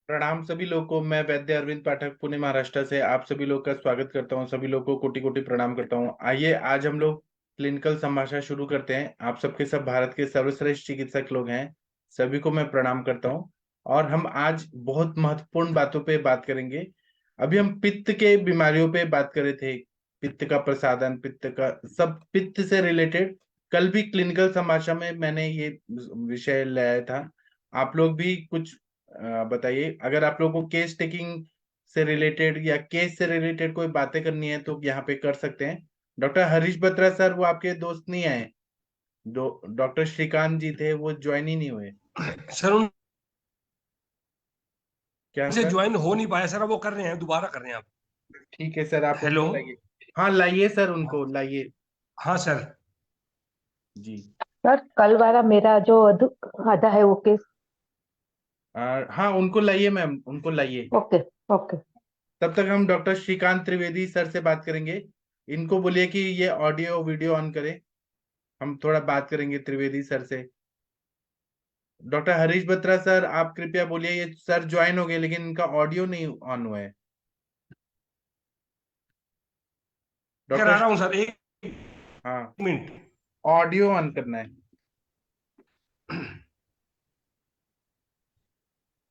प्रणाम सभी लोग को। मैं वैद्य अरविंद पाठक पुणे महाराष्ट्र से आप सभी लोग का स्वागत करता हूं। सभी लोग को कोटि कोटि प्रणाम करता हूं। आइए आज हम लोग क्लिनिकल संभाषण शुरू करते हैं। आप सबके सब भारत के सर्वश्रेष्ठ चिकित्सक लोग हैं, सभी को मैं प्रणाम करता हूं। और हम आज बहुत महत्वपूर्ण बातों पे बात करेंगे। अभी हम पित्त के बीमारियों पे बात कर रहे थे, पित्त का प्रसाधन, पित्त का सब पित्त से रिलेटेड। कल भी क्लिनिकल संभाषण में मैंने ये विषय लाया था। आप लोग भी कुछ बताइए। अगर आप लोगों को केस टेकिंग से रिलेटेड या केस से रिलेटेड कोई बातें करनी है तो यहाँ पे कर सकते हैं। डॉक्टर हरीश बत्रा सर, वो आपके दोस्त नहीं आए। डॉक्टर श्रीकांत जी थे, वो ज्वाइन ही नहीं हुए। सर क्या उनसे सर? ज्वाइन हो नहीं पाया सर। अब वो कर रहे हैं, दोबारा कर रहे हैं आप। ठीक है सर, आप हेलो। उनको लाइए। हाँ लाइए सर, उनको लाइए। हाँ सर। जी। सर कल वाला मेरा जो आधा है वो केस। हाँ उनको लाइए मैम, उनको लाइए। ओके। ओके। तब तक हम डॉक्टर श्रीकांत त्रिवेदी सर से बात करेंगे। इनको बोलिए कि ये ऑडियो वीडियो ऑन करें। हम थोड़ा बात करेंगे त्रिवेदी सर से। डॉक्टर हरीश बत्रा सर, आप कृपया बोलिए। ये सर ज्वाइन हो गए लेकिन इनका ऑडियो नहीं ऑन हुआ है। करा डॉक्टर, रहा हूँ सर, एक हाँ, मिनट। ऑडियो ऑन करना है।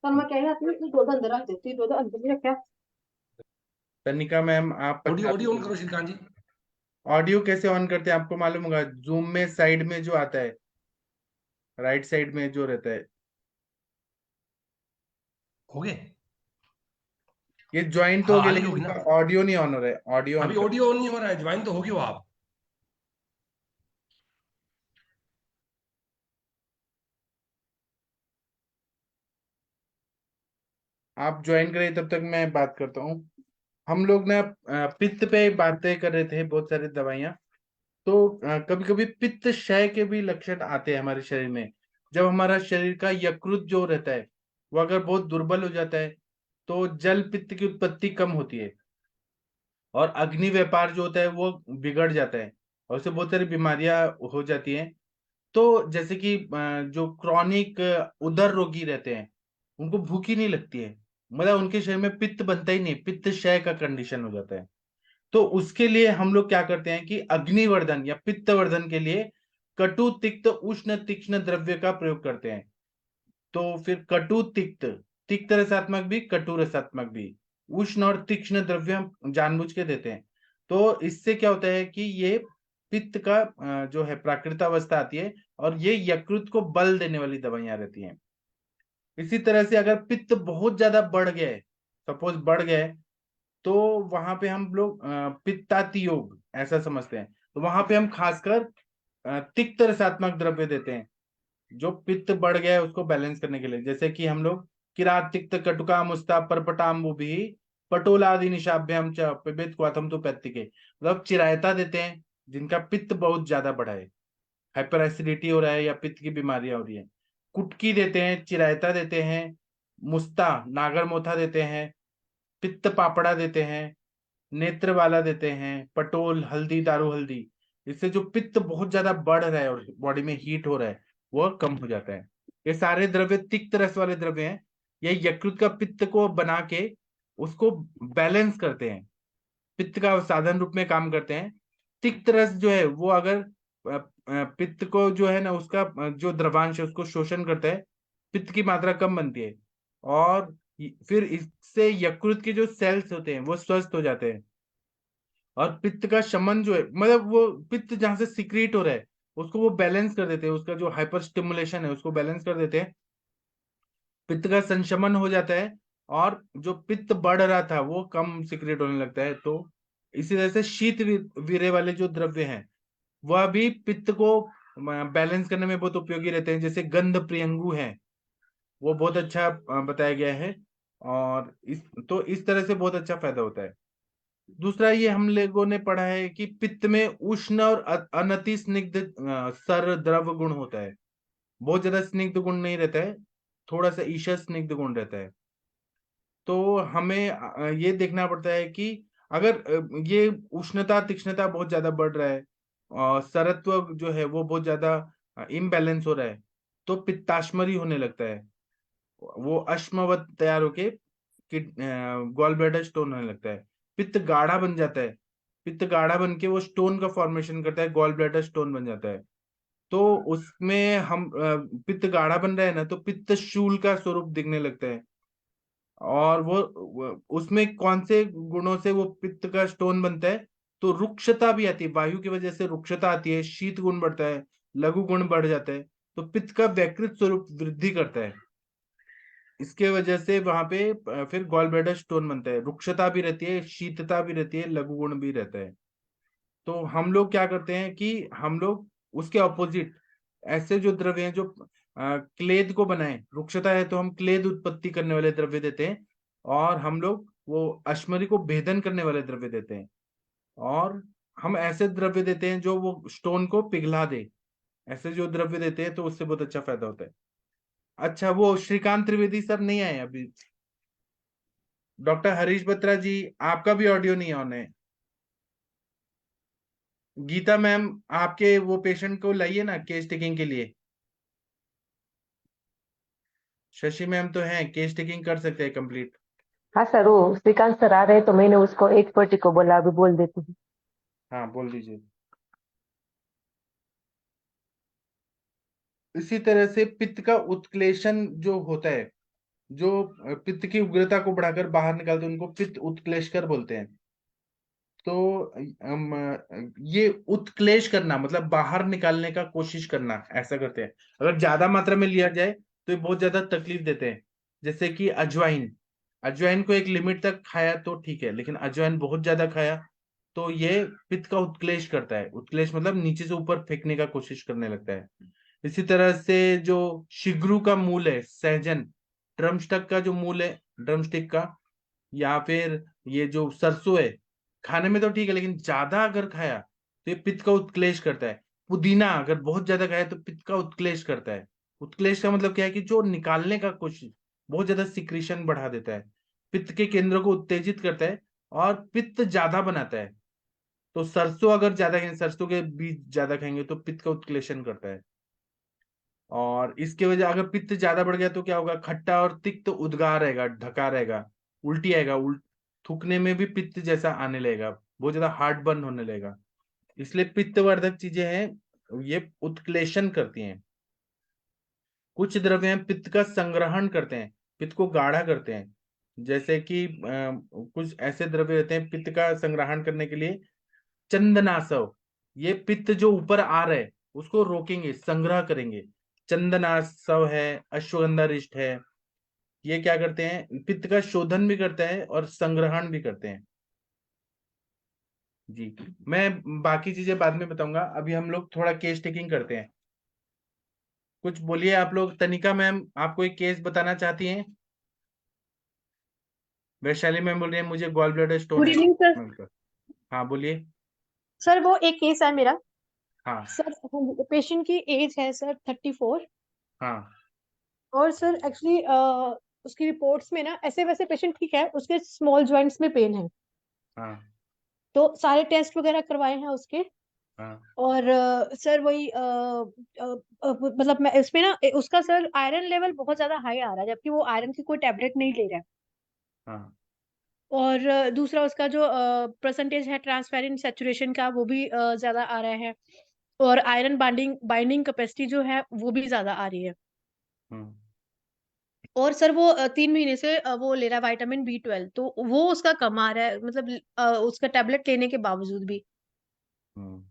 सर मैं कह रहा था दो अंदर रख देती, दो अंदर नहीं रखा। तनिका मैम, आप ऑडियो बता ऑडियो ऑन करो दीजिए श्रीकांत जी। ऑडियो कैसे ऑन करते हैं। आपको मालूम होगा, जूम में साइड में जो आता है, राइट साइड में जो रहता है। हो गए। ये ज्वाइन तो हो हाँ गया आ गई लेकिन होगी ना। इनका ऑडियो नहीं ऑन हो रहा है। ऑडियो ऑन अभी कर। ऑडियो ऑन नहीं हो रहा है, ज्वाइन तो होगी वो आप। आप ज्वाइन करें, तब तक मैं बात करता हूँ। हम लोग ना पित्त पे बातें कर रहे थे, बहुत सारी दवाइयाँ। तो कभी कभी पित्त क्षय के भी लक्षण आते हैं हमारे शरीर में। जब हमारा शरीर का यकृत जो रहता है वो अगर बहुत दुर्बल हो जाता है तो जल पित्त की उत्पत्ति कम होती है और अग्नि व्यापार जो होता है वो बिगड़ जाता है और उससे बहुत सारी बीमारियां हो जाती हैं। तो जैसे कि जो क्रॉनिक उदर रोगी रहते हैं, उनको भूख ही नहीं लगती है। मतलब उनके शरीर में पित्त बनता ही नहीं, पित्त क्षय का कंडीशन हो जाता है। तो उसके लिए हम लोग क्या करते हैं कि अग्निवर्धन या पित्तवर्धन के लिए कटु तिक्त उष्ण तीक्ष्ण द्रव्य का प्रयोग करते हैं। तो फिर कटु तिक्त, तिक्त रसात्मक भी कटु रसात्मक भी, उष्ण और तीक्ष्ण द्रव्य हम जानबूझ के देते हैं। तो इससे क्या होता है कि ये पित्त का जो है प्राकृत अवस्था आती है और ये यकृत को बल देने वाली दवाइयां रहती हैं। इसी तरह से अगर पित्त बहुत ज्यादा बढ़ गया है, सपोज बढ़ गया है, तो वहां पे हम लोग पित्ताति योग ऐसा समझते हैं। तो वहां पे हम खासकर तिक्त रसात्मक द्रव्य देते हैं जो पित्त बढ़ गया है उसको बैलेंस करने के लिए। जैसे कि हम लोग किरात तिक्त कटुका मुस्ता परपटाम्बुभि पटोलादि निशाभ्याम च पिबेत क्वाथम तो पैत्तिके, मतलब चिरायता देते हैं जिनका पित्त बहुत ज्यादा बढ़ा है, हाइपर एसिडिटी हो रहा है या पित्त की बीमारियां हो रही है। कुटकी देते हैं, चिरायता देते हैं, मुस्ता नागर मोथा देते हैं, पित्त पापड़ा देते हैं, नेत्र वाला देते हैं, पटोल हल्दी दारू हल्दी। इससे जो पित्त बहुत ज्यादा बढ़ रहा है और बॉडी में हीट हो रहा है वो कम हो जाता है। ये सारे द्रव्य तिक्त रस वाले द्रव्य हैं। ये यकृत का पित्त को बना के उसको बैलेंस करते हैं, पित्त का साधन रूप में काम करते हैं। तिक्त रस जो है वो अगर पित्त को जो है ना उसका जो द्रवांश है उसको शोषण करता है, पित्त की मात्रा कम बनती है और फिर इससे यकृत के जो सेल्स होते हैं वो स्वस्थ हो जाते हैं। और पित्त का शमन जो है, मतलब वो पित्त जहां से सिक्रीट हो रहा है उसको वो बैलेंस कर देते हैं, उसका जो हाइपर स्टिमुलेशन है उसको बैलेंस कर देते हैं। पित्त का संशमन हो जाता है और जो पित्त बढ़ रहा था वो कम सिक्रेट होने लगता है। तो इसी तरह से शीत वीर्य वाले जो द्रव्य हैं वह भी पित्त को बैलेंस करने में बहुत उपयोगी रहते हैं। जैसे गंध प्रियंगु है, वो बहुत अच्छा बताया गया है। और इस तरह से बहुत अच्छा फायदा होता है। दूसरा, ये हम लोगों ने पढ़ा है कि पित्त में उष्ण और अनति स्निग्ध सर द्रव गुण होता है। बहुत ज्यादा स्निग्ध गुण नहीं रहता है, थोड़ा सा ईशा स्निग्ध गुण रहता है। तो हमें ये देखना पड़ता है कि अगर ये उष्णता तीक्ष्णता बहुत ज्यादा बढ़ रहा है और सरत्व जो है वो बहुत ज्यादा इम्बैलेंस हो रहा है तो पित्ताश्मरी होने लगता है। वो अश्मवत तैयार होके गॉल ब्लैडर स्टोन होने लगता है। पित्त गाढ़ा बन जाता है, पित्त गाढ़ा बन के वो स्टोन का फॉर्मेशन करता है, गॉल ब्लैडर स्टोन बन जाता है। तो उसमें हम पित्त गाढ़ा बन रहा है ना, तो पित्त शूल का स्वरूप दिखने लगता है। और उसमें कौन से गुणों से वो पित्त का स्टोन बनता है? तो रुक्षता भी आती है, वायु की वजह से रुक्षता आती है, शीत गुण बढ़ता है, लघु गुण बढ़ जाता है। तो पित्त का वैकृत स्वरूप वृद्धि करता है। इसके वजह से वहां पे फिर गॉल ब्लैडर स्टोन बनता है। रुक्षता भी रहती है, शीतता भी रहती है, लघु गुण भी रहता है। तो हम लोग क्या करते हैं कि हम लोग उसके ऑपोजिट ऐसे जो द्रव्य हैं जो क्लेद को बनाए, रुक्षता है तो हम क्लेद उत्पत्ति करने वाले द्रव्य देते हैं, और हम लोग वो अश्मरी को भेदन करने वाले द्रव्य देते हैं, और हम ऐसे द्रव्य देते हैं जो वो स्टोन को पिघला दे। ऐसे जो द्रव्य देते हैं तो उससे बहुत अच्छा फायदा होता है। अच्छा, वो श्रीकांत त्रिवेदी सर नहीं आए अभी। डॉक्टर हरीश बत्रा जी, आपका भी ऑडियो नहीं ऑन है। गीता मैम, आपके वो पेशेंट को लाइए ना केस टेकिंग के लिए। शशि मैम तो हैं, केस टेकिंग कर सकते हैं कंप्लीट। हाँ सर, वो श्रीकांत सर आ रहे हैं तो मैंने उसको 8:40 को बोला, अभी बोल देती हूँ। हाँ, बोल दीजिए। इसी तरह से पित्त का उत्क्लेशन जो होता है, जो पित्त की उग्रता को बढ़ाकर बाहर निकालते हैं, उनको पित्त उत्क्लेशकर बोलते हैं। तो ये उत्क्लेश करना मतलब बाहर निकालने का कोशिश करना, ऐसा करते हैं। अगर ज्यादा मात्रा में लिया जाए तो ये बहुत ज्यादा तकलीफ देते हैं। जैसे कि अजवाइन, अजवाइन को एक लिमिट तक खाया तो ठीक है, लेकिन अजवाइन बहुत ज्यादा खाया तो ये पित्त का उत्क्लेश करता है। उत्क्लेश मतलब नीचे से ऊपर फेंकने का कोशिश करने लगता है। इसी तरह से जो शिग्रू का मूल है, सहजन, ड्रमस्टिक का जो मूल है, ड्रमस्टिक का, या फिर ये जो सरसों है, खाने में तो ठीक है, लेकिन ज्यादा अगर खाया तो ये पित्त का उत्क्लेश करता है। पुदीना अगर बहुत ज्यादा खाया तो पित्त का उत्क्लेश करता है। उत्क्लेश का मतलब क्या है कि जो निकालने का कोशिश, बहुत ज्यादा सिक्रीशन बढ़ा देता है, पित्त के केंद्रों को उत्तेजित करता है और पित्त ज्यादा बनाता है। तो सरसों अगर ज्यादा खाएंगे, सरसों के बीज ज्यादा खाएंगे तो पित्त का उत्क्लेशन करता है। और इसके वजह अगर पित्त ज्यादा बढ़ गया तो क्या होगा? खट्टा और तिक्त उद्गार रहेगा, ढका रहेगा, उल्टी आएगा, थूकने में भी पित्त जैसा आने लगेगा, बहुत ज्यादा हार्ट बर्न होने लगेगा। इसलिए पित्तवर्धक चीजें हैं, ये उत्क्लेशन करती हैं। कुछ द्रव्य हैं पित्त का संग्रहण करते हैं, पित्त को गाढ़ा करते हैं। जैसे कि कुछ ऐसे द्रव्य रहते हैं पित्त का संग्रहण करने के लिए। चंदनासव, ये पित्त जो ऊपर आ रहा है उसको रोकेंगे, संग्रह करेंगे। चंदनासव है, अश्वगंधा रिष्ट है, ये क्या करते हैं? पित्त का शोधन भी करते हैं और संग्रहण भी करते हैं। जी, मैं बाकी चीजें बाद में बताऊंगा, अभी हम लोग थोड़ा केस टेकिंग करते हैं। कुछ बोलिए आप लोग। तनिका मैम, आपको एक केस बताना चाहती हैं? वैशाली मैम बोल रही है मुझे गॉल ब्लैडर स्टोन गुड है इवनिंग सर। उनका। हाँ, बोलिए। सर वो एक केस है मेरा। हाँ। सर पेशेंट की एज है सर 34। हाँ। और सर एक्चुअली उसकी रिपोर्ट्स में ना ऐसे वैसे पेशेंट ठीक है, उसके स्मॉल जॉइंट्स में पेन है। हाँ। तो सारे टेस्ट वगैरह करवाए हैं उसके। हाँ। और सर वही मतलब मैं इसमें ना उसका सर आयरन लेवल बहुत ज्यादा हाई आ रहा है, जबकि वो आयरन की कोई टेबलेट नहीं ले रहा है। हाँ। और दूसरा उसका जो परसेंटेज है ट्रांसफेरिन सेचुरेशन का, वो भी ज्यादा आ रहा है। और आयरन बाइंडिंग बाइंडिंग कैपेसिटी जो है वो भी ज्यादा आ रही है। हम्म। और सर वो 3 महीने से वो ले रहा है Vitamin B12, तो वो उसका कम आ रहा है, मतलब उसका टेबलेट लेने के बावजूद भी। हम्म।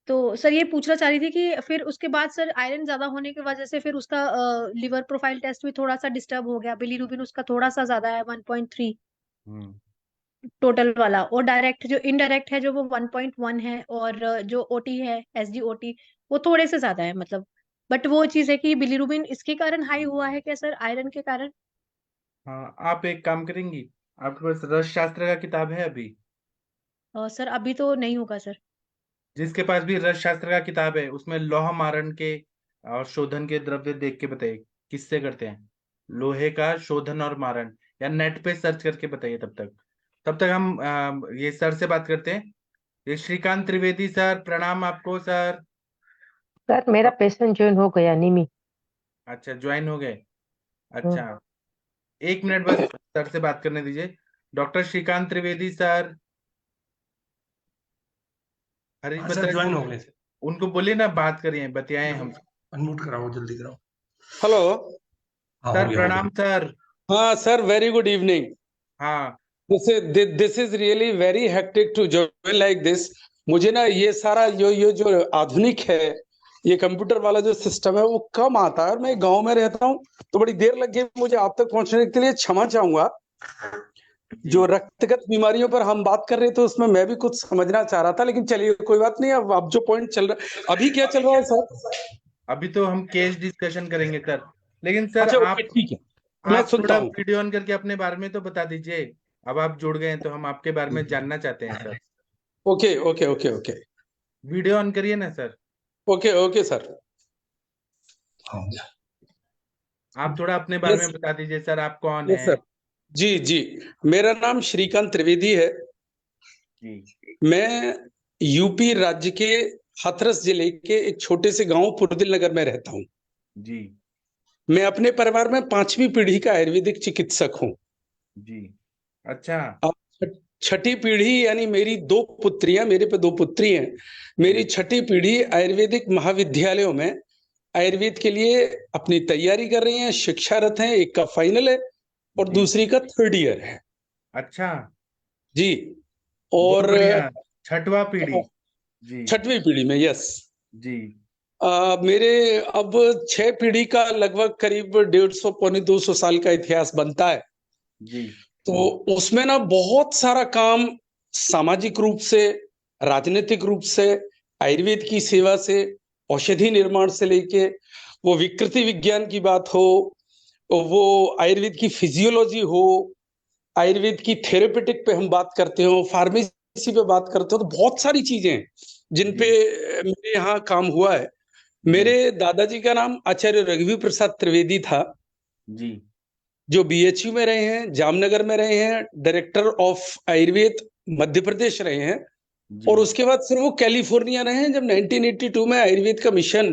तो सर ये पूछना चाह रही थी कि फिर उसके बाद सर आयरन ज्यादा होने की वजह से फिर उसका लिवर प्रोफाइल टेस्ट भी थोड़ा सा डिस्टर्ब हो गया। बिलीरुबिन उसका थोड़ा सा ज्यादा है, 1.3 हम्म। टोटल वाला। और डायरेक्ट जो इनडायरेक्ट है जो वो 1.1 है। और जो ओटी है, SGOT, वो थोड़े से ज्यादा है मतलब। बट वो चीज है कि बिलीरुबिन इसके कारण हाई हुआ है क्या सर, आयरन के कारण? हाँ, आप एक काम करेंगी, आपके पास रस शास्त्र का किताब है अभी? सर अभी तो नहीं होगा सर। जिसके पास भी रस शास्त्र का किताब है उसमें लौह मारण के और शोधन के द्रव्य देख के बताइए किससे करते हैं लोहे का शोधन और मारण, या नेट पे सर्च करके बताइए। तब तक हम ये सर से बात करते हैं। ये श्रीकांत त्रिवेदी सर, प्रणाम आपको सर। सर मेरा पेशेंट ज्वाइन हो गया, निमी। अच्छा, ज्वाइन हो गए। अच्छा, 1 मिनट बस सर से बात करने दीजिए। डॉक्टर श्रीकांत त्रिवेदी सर, हरीश हाँ सर, बत्रा ज्वाइन जी, हो गए सर। उनको बोलिए ना बात करिए, बतियाएं हम। अनम्यूट कराओ, जल्दी कराओ। हेलो। हाँ, हो सर गया हो गया। प्रणाम सर। हाँ सर, वेरी गुड इवनिंग। हाँ this is really very hectic to join like this. मुझे ना ये सारा ये जो आधुनिक है, ये कंप्यूटर वाला जो सिस्टम है वो कम आता है, और मैं गांव में रहता हूँ तो बड़ी देर लग गई मुझे आप तक पहुंचने के लिए, क्षमा चाहूंगा। जी। जो रक्तगत बीमारियों पर हम बात कर रहे थे उसमें मैं भी कुछ समझना चाह रहा था, लेकिन चलिए कोई बात नहीं। अब जो पॉइंट चल रहा, अभी क्या चल रहा है सर? अभी तो हम केस डिस्कशन करेंगे सर, लेकिन सर अच्छा, ओके, आप ठीक है, मैं आप सुनता थोड़ा हूँ। वीडियो ऑन करके अपने बारे में तो बता दीजिए। अब आप जुड़ गए हैं तो हम आपके बारे में जानना चाहते हैं sir. Okay okay okay okay video on करिए ना सर। Okay okay sir. हाँ, हो गया। आप थोड़ा अपने बारे में यस, बता दीजिए सर, आप कौन यस हैं? सर। जी जी, मेरा नाम श्रीकांत त्रिवेदी है। जी मैं यूपी राज्य के हाथरस जिले के एक छोटे से गांव पुरदिल नगर में रहता हूं। जी मैं अपने परिवार में 5वीं पीढ़ी का आयुर्वेदिक चिकित्सक हूं। जी। अच्छा। अब छठी पीढ़ी, यानी मेरी 2 पुत्रियां, मेरे पे 2 पुत्री हैं। मेरी जी छठी पीढ़ी आयुर्वेदिक महाविद्यालयों में आयुर्वेद के लिए अपनी तैयारी कर रही हैं, शिक्षारत हैं। एक का फाइनल है और जी। दूसरी का 3rd ईयर है। अच्छा, जी। बहुत और बढ़िया। छठवां पीढ़ी। जी 6वीं पीढ़ी में, यस। जी मेरे अब 6 पीढ़ी का लगभग करीब 150 पौने 200 साल का इतिहास बनता है। जी तो उसमें ना बहुत सारा काम सामाजिक रूप से, राजनीतिक रूप से, आयुर्वेद की सेवा से, औषधि निर्माण से लेके, वो विकृति विज्ञान की बात हो, वो आयुर्वेद की फिजियोलॉजी हो, आयुर्वेद की थेरेपेटिक पे हम बात करते हो, फार्मेसी पे बात करते हो, तो बहुत सारी चीजें हैं जिन पे जी मेरे यहाँ काम हुआ है। जी मेरे दादाजी का नाम आचार्य रघुवीर प्रसाद त्रिवेदी था, जी जो बीएचयू में रहे हैं, जामनगर में रहे हैं, डायरेक्टर ऑफ आयुर्वेद मध्य प्रदेश रहे हैं। जी और उसके बाद फिर वो कैलिफोर्निया रहे हैं, जब 1982 में आयुर्वेद का मिशन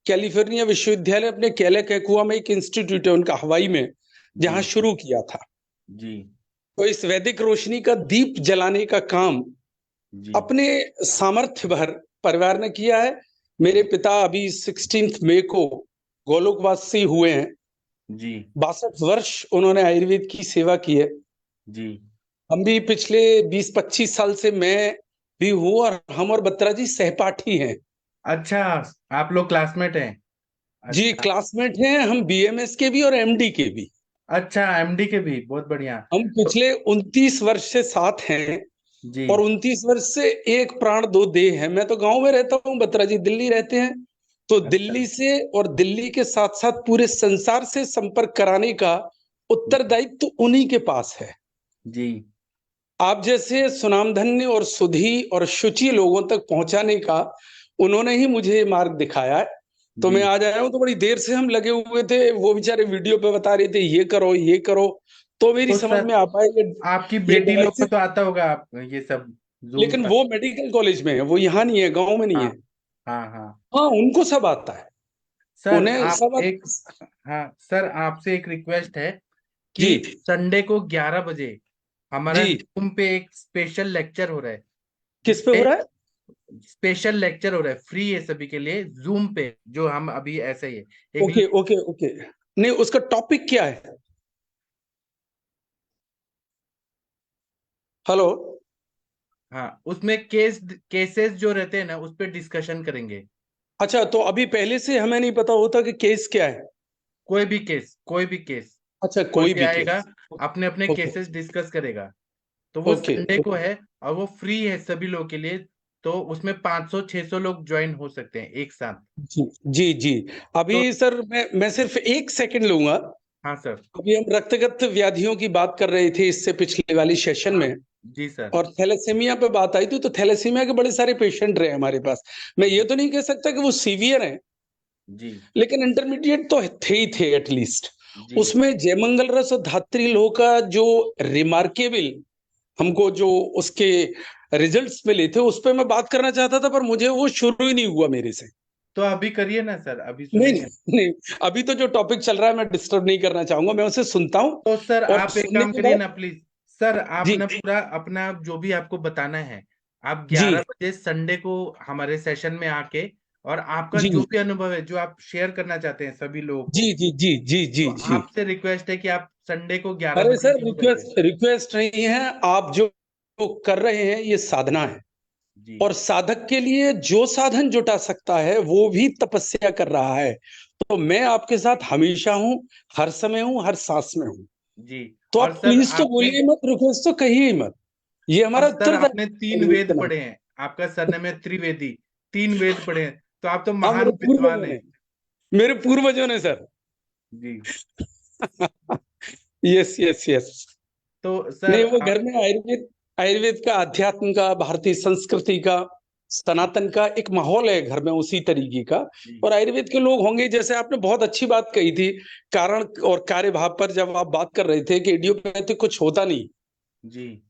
कैलिफोर्निया विश्वविद्यालय, अपने कैलेकैकुआ में एक इंस्टीट्यूट है उनका हवाई में, जी जहां शुरू किया था। जी तो इस वैदिक रोशनी का दीप जलाने का काम जी अपने सामर्थ्य भर परिवार ने किया है। मेरे पिता अभी 16 मई को गोलोकवासी हुए हैं। जी 62 वर्ष उन्होंने आयुर्वेद की सेवा की है। जी। हम भी पिछले 20-25 साल से, मैं भी हूँ, और हम और बत्रा जी सहपाठी हैं। अच्छा, आप लोग क्लासमेट हैं? जी, अच्छा। क्लासमेट हैं हम, बीएमएस के भी और एमडी के भी। अच्छा, एमडी के भी, बहुत बढ़िया। हम तो पिछले 29 वर्ष से साथ हैं, जी और 29 वर्ष से एक प्राण दो देह है। मैं तो गांव में रहता हूँ, बत्रा जी दिल्ली रहते हैं। तो अच्छा। दिल्ली से और दिल्ली के साथ साथ पूरे संसार से संपर्क कराने का उत्तरदायित्व तो उन्हीं के पास है। जी आप जैसे सुनामधन्य और सुधी और शुचि लोगों तक पहुंचाने का उन्होंने ही मुझे मार्ग दिखाया है। तो जी। मैं आज आया हूं, तो बड़ी देर से हम लगे हुए थे, वो बेचारे वीडियो पे बता रहे थे ये करो ये करो, तो मेरी तो समझ सर, में आ पाया आपकी ये बेटी लोग को डिवाइसेस। तो आता होगा आप ये सब जूम लेकिन का? वो मेडिकल कॉलेज में है, वो यहाँ नहीं है, गांव में नहीं हाँ है। हाँ हाँ। हाँ, उनको सब आता है, सर उन्हें आप सब एक हाँ सर, आपसे एक रिक्वेस्ट है जी कि संडे को 11 बजे हमारा जी। जूम पे एक स्पेशल लेक्चर हो रहा है, किस पे हो जिसपे रहा है? स्पेशल लेक्चर हो रहा है, फ्री है सभी के लिए, जूम पे, जो हम अभी ऐसे ही है एक ओके ओके ओके। नहीं, उसका टॉपिक क्या है? हेलो। हाँ, उसमें केसेस जो रहते हैं ना, उस पे डिस्कशन करेंगे। अच्छा, तो अभी पहले से हमें नहीं पता होता कि केस क्या है? कोई भी केस, अच्छा, कोई कोई भी भी आएगा, केस। अपने अपने ओके केसेस डिस्कस करेगा। तो वो ओके संडे को ओके। है, और वो फ्री है सभी लोगों के लिए। तो उसमें 500-600 लोग ज्वाइन हो सकते हैं एक साथ। जी जी जी। तो अभी सर मैं सिर्फ 1 सेकंड लूंगा। हाँ सर। अभी हम रक्तगत व्याधियों की बात कर रहे थे इससे पिछले वाली सेशन हाँ में, जी सर। और थैलेसीमिया पे बात आई थी। तो थैलेसीमिया के बड़े सारे पेशेंट रहे हमारे पास। मैं ये तो नहीं कह सकता कि वो सीवियर हैं, जी लेकिन इंटरमीडिएट तो थे ही थे एटलीस्ट। जी उसमें जयमंगल रस और धात्री लोह का जो रिमार्केबल हमको जो उसके रिजल्ट्स मिले थे, उस पर मैं बात करना चाहता था, पर मुझे वो शुरू ही नहीं हुआ मेरे से। तो अभी करिए ना सर, अभी नहीं सुनेंगे। नहीं नहीं, अभी तो जो टॉपिक चल रहा है मैं डिस्टर्ब नहीं करना चाहूंगा, मैं उसे सुनता हूँ। तो सर और आप एक सुनने काम के करिए बाद ना प्लीज। सर आप जी ना पूरा अपना जो भी आपको बताना है, आप जी 11 बजे संडे को हमारे सेशन में आके, और आपका जी जो भी अनुभव है जो आप शेयर करना चाहते हैं सभी लोगों जी को, जी जी जी जी तो जी। आपसे रिक्वेस्ट है कि आप संडे को 11 अरे बजे सर, जरूर आइए। रिक्वेस्ट नहीं है, आप जो कर रहे हैं ये साधना है। जी और साधक के लिए जो साधन जुटा सकता है वो भी तपस्या कर रहा है। तो मैं आपके साथ हमेशा हूं, हर समय हूं, हर सांस में हूं। जी। तो और आप सर प्लीज तो आपने, बोलिए मत, रिक्वेस्ट तो कहिए ही मत। ये और हमारा सर आपने उत्तरदायित्व 3 है ये वेद इतना। पढ़े हैं, आपका सरनेम है त्रिवेदी, 3 वेद पढ़े हैं, तो आप तो हाँ, महान विद्वान हैं। मेरे पूर्वजों ने सर। जी। Yes yes yes. तो नहीं, सर वो घर में आयुर्वेद, आयुर्वेद का, अध्यात्म का, भारतीय संस्कृति का, सनातन का एक माहौल है घर में उसी तरीके का। जी और आयुर्वेद के लोग होंगे, जैसे आपने बहुत अच्छी बात कही थी, कारण और कार्य भाव पर जब आप बात कर रहे थे कि इडियोपैथिक कुछ होता नहीं। जी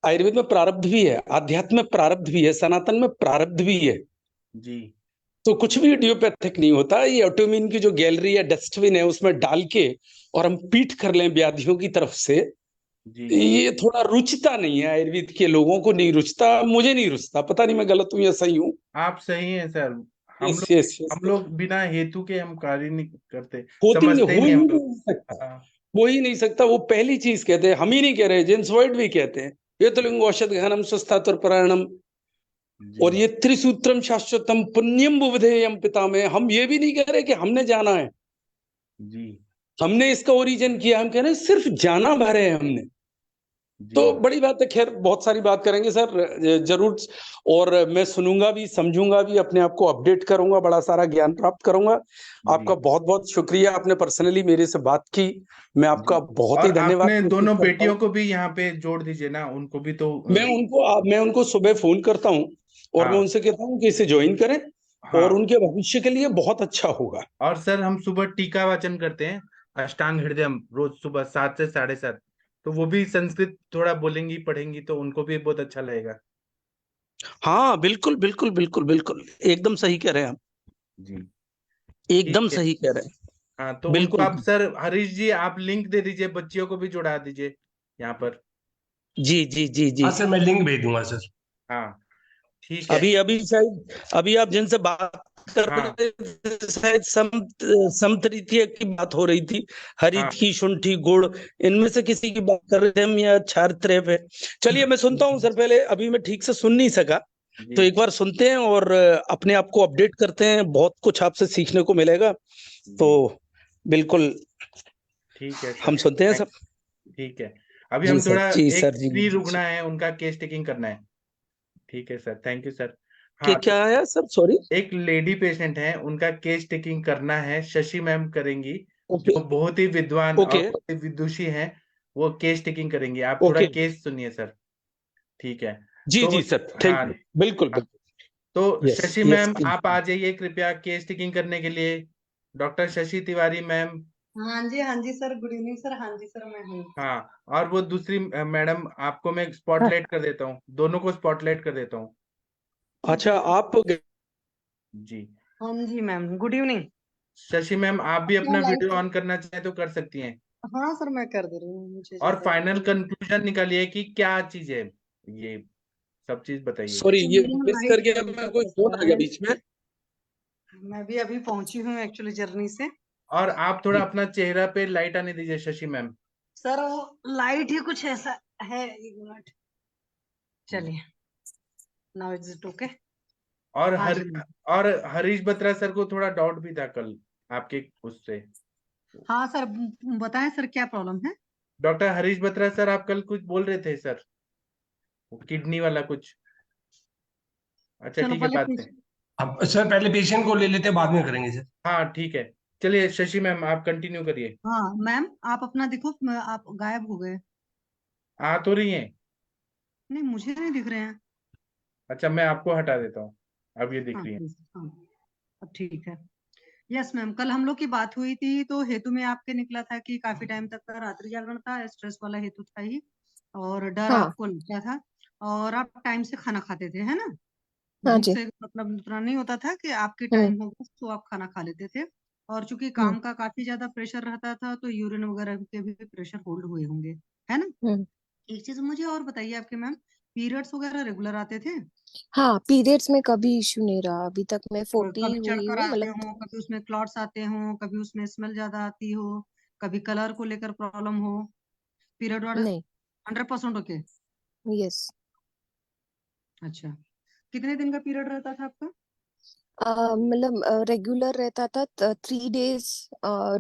आयुर्वेद में प्रारब्ध भी है, अध्यात्म में प्रारब्ध भी है, सनातन में प्रारब्ध भी है। जी तो कुछ भी इडियोपैथिक नहीं होता। ये ऑटोइम्यून की जो गैलरी या डस्टबिन है उसमें डाल के और हम पीठ कर लें व्याधियों की तरफ से, जी ये थोड़ा रुचता नहीं है, आयुर्वेद के लोगों को नहीं रुचता, मुझे नहीं रुचता। पता नहीं मैं गलत हूं या सही हूँ। आप सही हैं सर। हम यस लोग यस यस। हम लोग बिना हेतु के हम कार्य नहीं करते, होती नहीं, समझते ही हो नहीं ही हम लोग। नहीं सकता। हाँ हो ही नहीं सकता। वो पहली चीज कहते हैं, हम ही नहीं कह रहे, जेम्स वर्ड भी कहते हैं, ये तो लिंग औषध घनम स्वस्थातुर परायणम। जी और ये त्रिसूत्रम शाश्वतम पुण्यम बुबधेयम पिता में, हम ये भी नहीं कह रहे कि हमने जाना है, जी हमने इसका ओरिजिन किया, हम कह रहे हैं सिर्फ जाना भर है हमने। जी तो बड़ी बात है, खैर बहुत सारी बात करेंगे सर जरूर। और मैं सुनूंगा भी, समझूंगा भी, अपने आप को अपडेट करूंगा, बड़ा सारा ज्ञान प्राप्त करूंगा। आपका जी बहुत बहुत शुक्रिया, आपने पर्सनली मेरे से बात की, मैं आपका जी। बहुत और ही धन्यवाद आपने प्रस्तुत दोनों करता हूँ। बेटियों को भी यहाँ पे जोड़ दीजिए ना, उनको भी तो मैं उनको सुबह फोन करता हूँ और मैं हाँ उनसे कहता हूँ कि इसे ज्वाइन करें, और हाँ। उनके भविष्य के लिए बहुत अच्छा होगा। और सर हम सुबह टीका वाचन करते हैं, अष्टांग हृदयम, रोज सुबह 7 से 7:30। तो वो भी संस्कृत थोड़ा बोलेंगी पढ़ेंगी तो उनको भी बहुत अच्छा लगेगा। हाँ बिल्कुल बिल्कुल बिल्कुल बिल्कुल, एकदम सही कह रहे हैं आप, जी ठीक एकदम है। सही कह रहे हैं। हाँ तो उनको बिल्कुल। आप सर हरीश जी आप लिंक दे दीजिए, बच्चियों को भी जुड़ा दीजिए यहाँ पर। जी जी जी जी। हाँ सर, मैं लिंक भेज दूंगा सर। हाँ ठीक है। अभी अभी शायद, अभी आप जिनसे बात कर हाँ रहे थे शायद समतृतीय की बात हो रही थी, हाँ हरित की, शुंठी, गुड़, इनमें से किसी की बात कर रहे थे हम, या क्षारत्रय पे। चलिए मैं सुनता हूँ सर, पहले अभी मैं ठीक से सुन नहीं सका, जी तो एक बार सुनते हैं और अपने आप को अपडेट करते हैं, बहुत कुछ आपसे सीखने को मिलेगा। तो जी बिल्कुल ठीक है हम सर। सुनते हैं थैंक सब। ठीक है। अभी जी हम सर, थोड़ा जी एक सर, जी स्त्री जी रुकना जी। है, उनका केस टेकिंग करना है। ठीक है सर, थैंक यू सर। क्या हाँ तो क्या है सर, सॉरी। एक लेडी पेशेंट है, उनका केस टेकिंग करना है, शशि मैम करेंगी, ओके जो बहुत ही विद्वान और ओके बहुत ही विदुषी हैं। वो केस टेकिंग करेंगी, आप थोड़ा ओके। केस सुनिए सर। ठीक है। जी तो जी सर, थैंक हाँ यू, बिल्कुल हाँ, बिल्कुल। तो yes Shashi yes ma'am please. आप आ जाइए कृपया केस टेकिंग करने के लिए। Doctor Shashi Tiwari ma'am. हाँ जी सर, गुड इवनिंग सर। हाँ जी सर, मैं हूँ। हाँ और वो दूसरी मैडम, आपको मैं हाँ स्पॉटलाइट कर देता हूँ, दोनों को स्पॉटलाइट कर देता हूँ। अच्छा आप, जी हाँ जी ma'am, good evening. Shashi ma'am आप भी क्या अपना लाइफ। वीडियो ऑन करना चाहें तो कर सकती हैं। हाँ सर, मैं कर दे रही हूँ, मुझे और ज्यादा फाइनल नहीं। कंक्लूजन निकालिए कि क्या चीज है ये, सब चीज बताइए। सॉरी ये मेरा मिस कर लाइट गया, कम मैं सा कोई फंस फोन रहा आ गया है। बीच में। मैं भी अभी पहुंची हूँ एक्चुअली जर्नी से। और आप थोड़ा जी अपना चेहरा पे लाइट आने दीजिए शशि मैम। सर वो लाइट ही कुछ ऐसा है, एक मिनट। चलिए, नाउ इज इट ओके। और हाँ हर जी मैम। और हरीश बत्रा सर को थोड़ा डाउट भी था कल आपके उससे। हाँ सर, बताएं सर क्या प्रॉब्लम है। डॉक्टर हरीश बत्रा सर आप कल कुछ बोल रहे थे सर, किडनी वाला कुछ। अच्छा चलो ठीक है, पहले बात है। कुछ। अब सर पहले पेशेंट को ले लेते हैं, बाद में करेंगे सर। हाँ ठीक है। चलिए शशि मैम आप कंटिन्यू करिए। हाँ मैम, आप अपना देखो, आप गायब हो गए। आ तो रही हैं। नहीं, मुझे नहीं दिख रहे हैं। अच्छा मैं आपको हटा देता हूँ, अब ये दिख हाँ रही है। प्लीज, हाँ अब ठीक है। यस मैम, कल हम लोग की बात हुई थी तो हेतु में आपके निकला था कि काफी टाइम तक का रात्रि जागरण था, स्ट्रेस वाला हेतु था ही, और डर हाँ आपको लगता था, और आप टाइम से खाना खाते थे, है ना। हाँ भूख जी। से मतलब उतना नहीं होता था कि आपकी हम्म टाइम होगा तो आप खाना खा लेते थे। और चूंकि हम्म काम का काफी ज्यादा प्रेशर रहता था तो यूरिन वगैरह के भी प्रेशर होल्ड हुए होंगे, है ना। हम्म। एक चीज मुझे और बताइए आपके मैम, पीरियड्स वगैरह रेगुलर आते थे? हाँ, पीरियड्स में कभी इश्यू नहीं रहा अभी तक। मैं और 40 कभी हुई चढ़कर हूँ आते मतलब। हो, कभी उसमें क्लॉट्स आते हो, कभी उसमें स्मेल ज्यादा आती हो, कभी कलर को लेकर प्रॉब्लम हो, पीरियड वाला नहीं। 100% ओके? यस। अच्छा, कितने दिन का पीरियड रहता था आपका? मतलब रेगुलर रहता था 3 days।